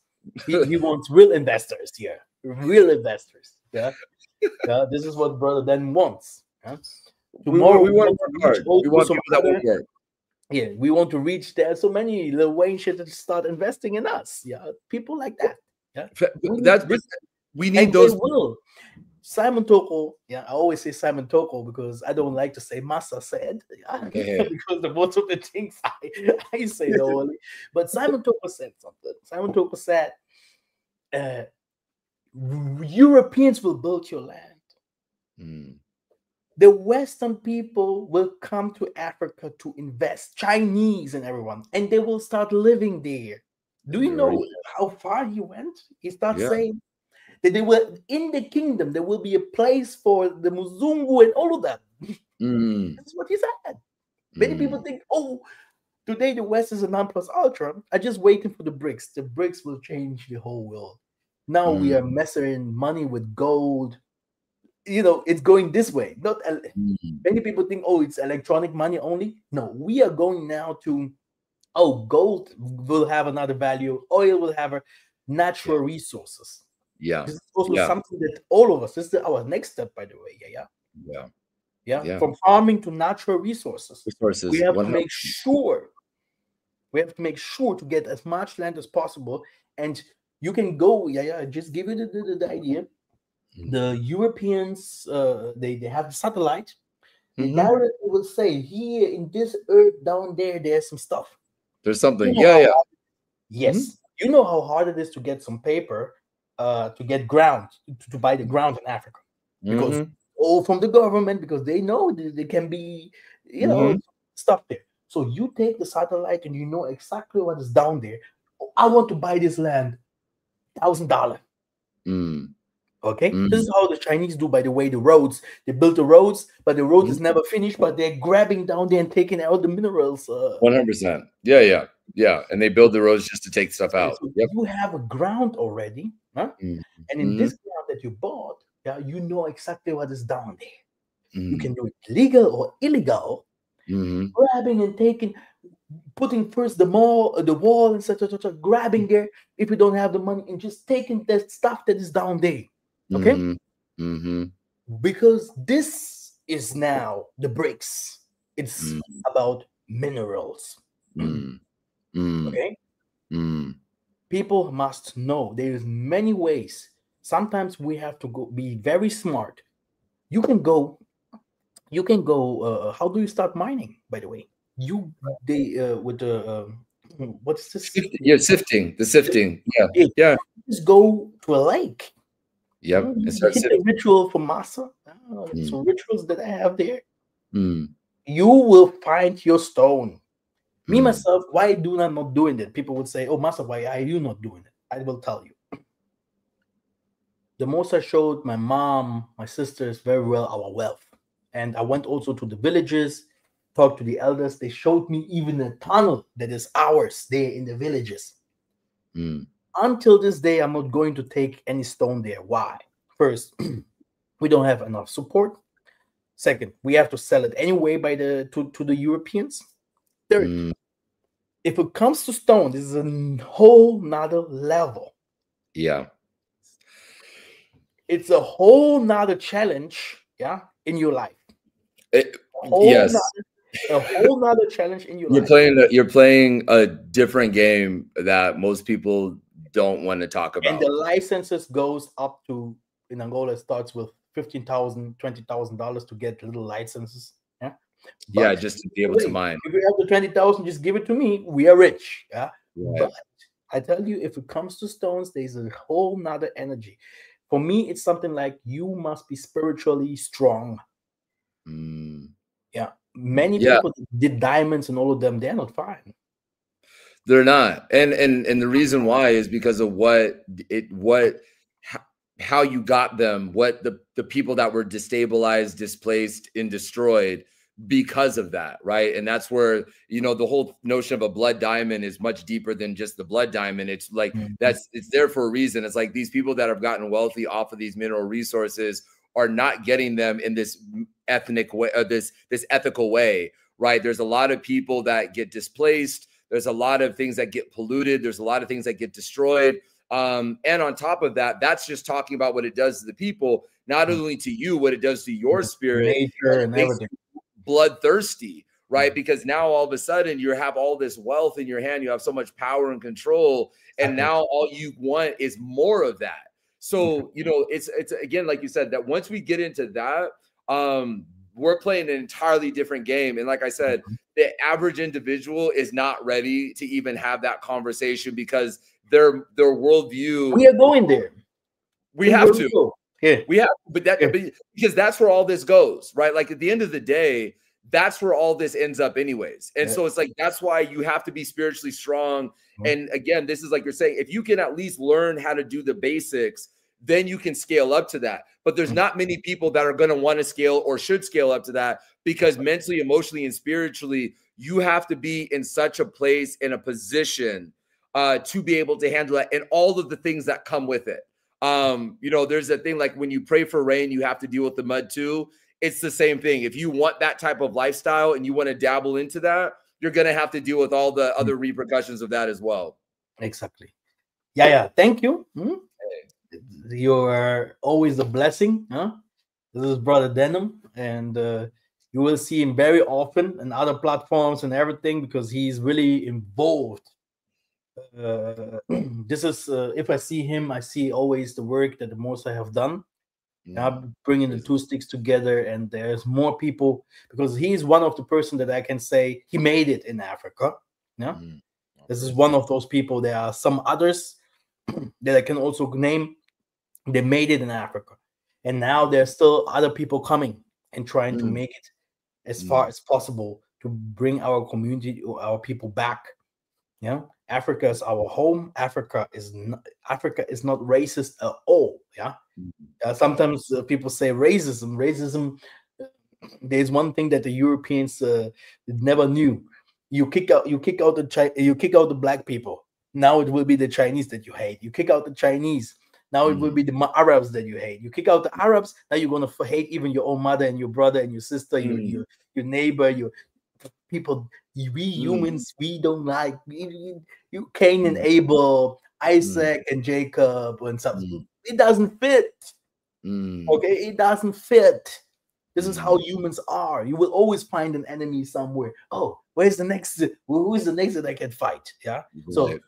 He wants real investors here, real investors. Yeah, this is what Brother Denim wants. Yeah? Tomorrow we want to work hard. We want people that will work. Yeah, we want to reach there. So many Lil Wayne should start investing in us. Yeah, people like that. Yeah, we need those. They will. Simon Toko, yeah, I always say Simon Toko because I don't like to say Massa said, because the most of the things I say only. But Simon Toko said something. Simon Toko said, Europeans will build your land. The Western people will come to Africa to invest, Chinese and everyone, and they will start living there. Do you know how far he went? He starts saying that they will, in the kingdom, there will be a place for the Muzungu and all of that. That's what he said. Many people think, oh, today the West is a non-plus ultra. I'm just waiting for the BRICS. The BRICS will change the whole world. Now we are measuring money with gold. You know, it's going this way. Not many people think, oh, it's electronic money only. No, we are going now to, oh, gold will have another value. Oil will have a natural resources. Yeah. This is also something that all of us, this is our next step, by the way. Yeah. From farming to natural resources. We have to make sure. We have to make sure to get as much land as possible. And you can go, just give you the idea. The Europeans, they have a satellite. They directly will say, here in this earth down there, there's some stuff. There's something. Yes. You know how hard it is to get some paper, to get ground, to buy the ground in Africa. Because all from the government, because they know there can be, stuff there. So you take the satellite and you know exactly what is down there. I want to buy this land, $1,000. Okay, this is how the Chinese do, by the way, the roads. They build the roads, but the road is never finished, but they're grabbing down there and taking out the minerals. 100%. Yeah. And they build the roads just to take stuff out. So you have a ground already, huh? And in this ground that you bought, you know exactly what is down there. You can do it legal or illegal, grabbing and taking, putting first the wall, and such, grabbing there if you don't have the money, and just taking that stuff that is down there. Okay, because this is now the BRICS. It's about minerals. Okay, people must know there's many ways. Sometimes we have to go be very smart. You can go. How do you start mining? By the way, with the what's this? Sifting. The sifting. Yeah. Just go to a lake. Yep. Hit the ritual for Massa. Some rituals that I have there. You will find your stone. Me myself, why do I not doing that? People would say, "Oh, Massa, why are you not doing it?" I will tell you. The most I showed my mom, my sisters very well our wealth, and I went also to the villages, talked to the elders. They showed me even a tunnel that is ours there in the villages. Until this day, I'm not going to take any stone there. Why? First, we don't have enough support. Second, we have to sell it anyway to the Europeans. Third, if it comes to stone, this is a whole nother level. Yeah. It's a whole nother challenge, in your life. Yes. a whole nother challenge in your You're life. you're playing a different game that most people don't want to talk And the about. licenses goes up to, in Angola, it starts with $15,000, $20,000 to get little licenses. Yeah. Yeah, But just to be able to wait, mine. if you have the 20,000, just give it to me. We are rich. Yeah. Right. But I tell you, if it comes to stones, there's a whole nother energy. For me, it's something like you must be spiritually strong. Yeah. Many Yeah, people did diamonds and all of them, they're not fine. they're not. And the reason why is because of how you got them, what the people that were destabilized, displaced, and destroyed because of that, right? And that's where, the whole notion of a blood diamond is much deeper than just the blood diamond. It's like it's there for a reason. It's like these people that have gotten wealthy off of these mineral resources are not getting them in this ethnic way, this ethical way, right? There's a lot of people that get displaced. There's a lot of things that get polluted. There's a lot of things that get destroyed. And on top of that, that's just talking about what it does to the people, not only to you, what it does to your spirit, Nature and everything. bloodthirsty, right? Because now all of a sudden you have all this wealth in your hand, you have so much power and control, and now all you want is more of that. So, it's again, like you said, that once we get into that, we're playing an entirely different game. And like I said, the average individual is not ready to even have that conversation because their worldview. We are going there. We have to. Yeah. We have, but because that's where all this goes, right? Like at the end of the day, that's where all this ends up anyways. And so it's like, that's why you have to be spiritually strong. And again, this is like you're saying, if you can at least learn how to do the basics, then you can scale up to that. But there's not many people that are going to want to scale or should scale up to that because mentally, emotionally, and spiritually, you have to be in such a place, in a position to be able to handle that and all of the things that come with it. There's a thing like when you pray for rain, you have to deal with the mud too. It's the same thing. If you want that type of lifestyle and you want to dabble into that, you're going to have to deal with all the other repercussions of that as well. Exactly. Yeah. Thank you. You're always a blessing. This is Brother Denim, and you will see him very often in other platforms and everything because he's really involved. This is if I see him, I see always the work that the Most I have done. Bringing the two sticks together, and there's more people because he's one of the person that I can say he made it in Africa. This is one of those people. There are some others that I can also name. They made it in Africa, and now there's still other people coming and trying to make it as far as possible to bring our community or our people back. Africa is our home. Africa is not racist at all. Sometimes people say racism. There's one thing that the Europeans never knew. You kick out the black people. Now it will be the Chinese that you hate. You kick out the Chinese. Now it will be the Arabs that you hate. You kick out the Arabs. Now you're gonna hate even your own mother and your brother and your sister, your neighbor, your people. We humans, we don't like you. Cain and Abel, Isaac and Jacob, and stuff. It doesn't fit. Okay, it doesn't fit. This is how humans are. You will always find an enemy somewhere. Oh, where's the next? Who is the next that I can fight? Yeah. So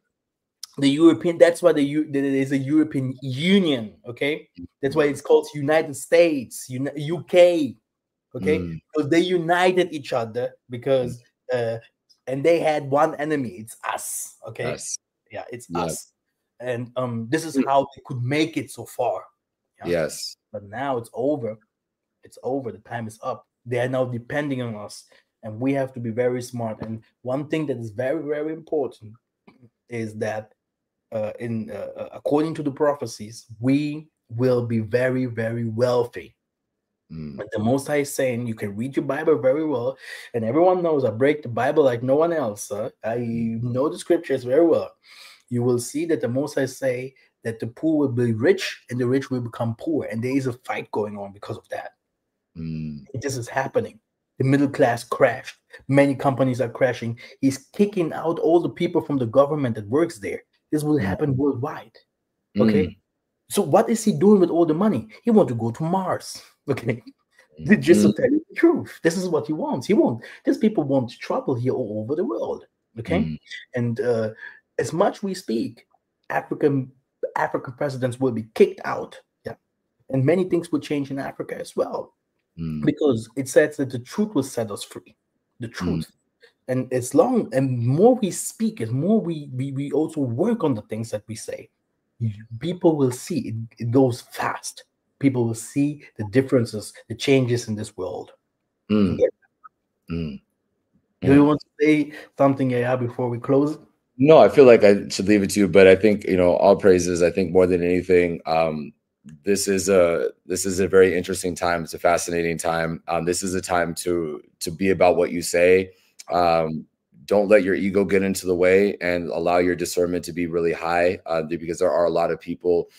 the European, that's why there is a European Union. Okay, that's why it's called United States, UK. Okay, because they united each other because and they had one enemy. It's us. Okay, yeah, it's us. And this is how they could make it so far. Yes, but now it's over. It's over. The time is up. They are now depending on us, and we have to be very smart. And one thing that is very, very important is that according to the prophecies, we will be very, very wealthy. But the Most High is saying you can read your Bible very well, and everyone knows I break the Bible like no one else. I know the scriptures very well. You will see that the Most High say that the poor will be rich and the rich will become poor, and there is a fight going on because of that. This is happening. The middle class crashed. Many companies are crashing. He's kicking out all the people from the government that works there. This will happen worldwide. Okay. So what is he doing with all the money? He wants to go to Mars. Okay. Just to tell you the truth. This is what he wants. These people want trouble here all over the world. Okay. And as much we speak, African presidents will be kicked out. Yeah. And many things will change in Africa as well. Because it says that the truth will set us free. The truth. And as long and more we speak, as more we also work on the things that we say, people will see it goes fast. People will see the differences, the changes in this world. Do you want to say something, Yaya, before we close? No, I feel like I should leave it to you, but I think, all praises. I think more than anything, this is a very interesting time. It's a fascinating time. This is a time to be about what you say. Don't let your ego get into the way, and allow your discernment to be really high, because there are a lot of people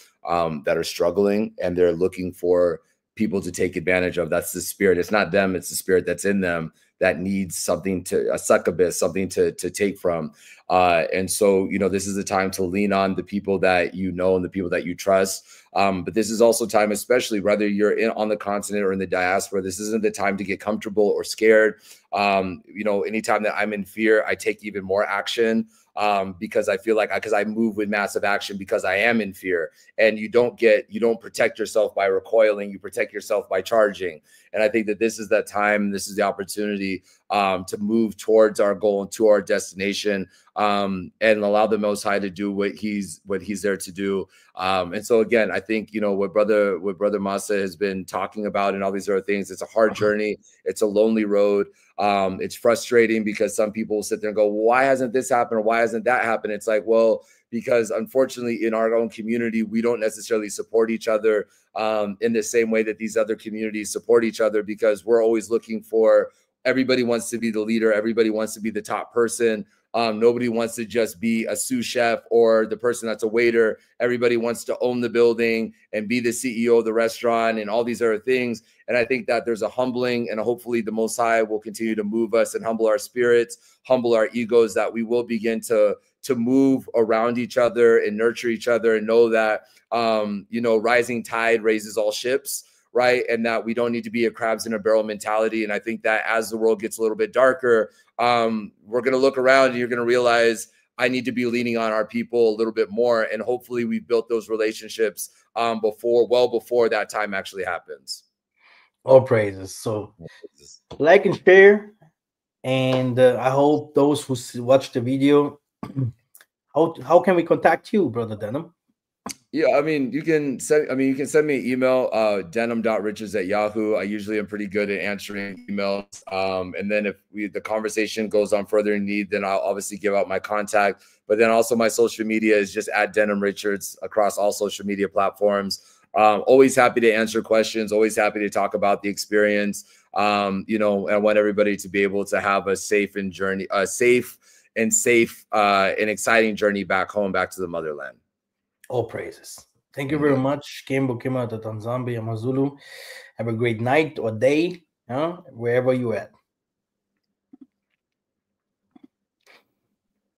that are struggling, and they're looking for people to take advantage of. That's the spirit. It's not them. It's the spirit that's in them that needs something a succubus, something to take from. And so, this is a time to lean on the people that you know and the people that you trust. But this is also time, especially whether you're on the continent or in the diaspora, this isn't the time to get comfortable or scared. Anytime that I'm in fear, I take even more action. Because I feel like I move with massive action because I am in fear, and you don't protect yourself by recoiling, you protect yourself by charging. And I think that this is that time, this is the opportunity to move towards our goal and to our destination, and allow the Most High to do what he's there to do. And so again, I think, what brother Massa has been talking about and all these other things, it's a hard journey. It's a lonely road. It's frustrating because some people sit there and go, well, why hasn't this happened? Or why hasn't that happened? It's like, well, because unfortunately in our own community, we don't necessarily support each other in the same way that these other communities support each other, because we're always looking for, everybody wants to be the leader. Everybody wants to be the top person. Nobody wants to just be a sous chef or the person that's a waiter. Everybody wants to own the building and be the CEO of the restaurant and all these other things. And I think that there's a humbling, and hopefully the Most High will continue to move us and humble our spirits, humble our egos, that we will begin to move around each other and nurture each other, and know that, rising tide raises all ships. Right. And that we don't need to be a crabs in a barrel mentality. And I think that as the world gets a little bit darker, we're going to look around and you're going to realize I need to be leaning on our people a little bit more. And hopefully we've built those relationships well before that time actually happens. All praises. So like and share. And I hope those who watch the video, how can we contact you, Brother Denim? Yeah, you can send me an email, denim.richards@yahoo. I usually am pretty good at answering emails. And then if the conversation goes on further in need, then I'll obviously give out my contact. But then also my social media is just @denimrichards across all social media platforms. Always happy to answer questions, always happy to talk about the experience. And I want everybody to be able to have a safe and exciting journey back home, back to the motherland. All praises. Thank you very much. Kembo Kima to Tanzambia, Mazulu. Have a great night or day, wherever you at.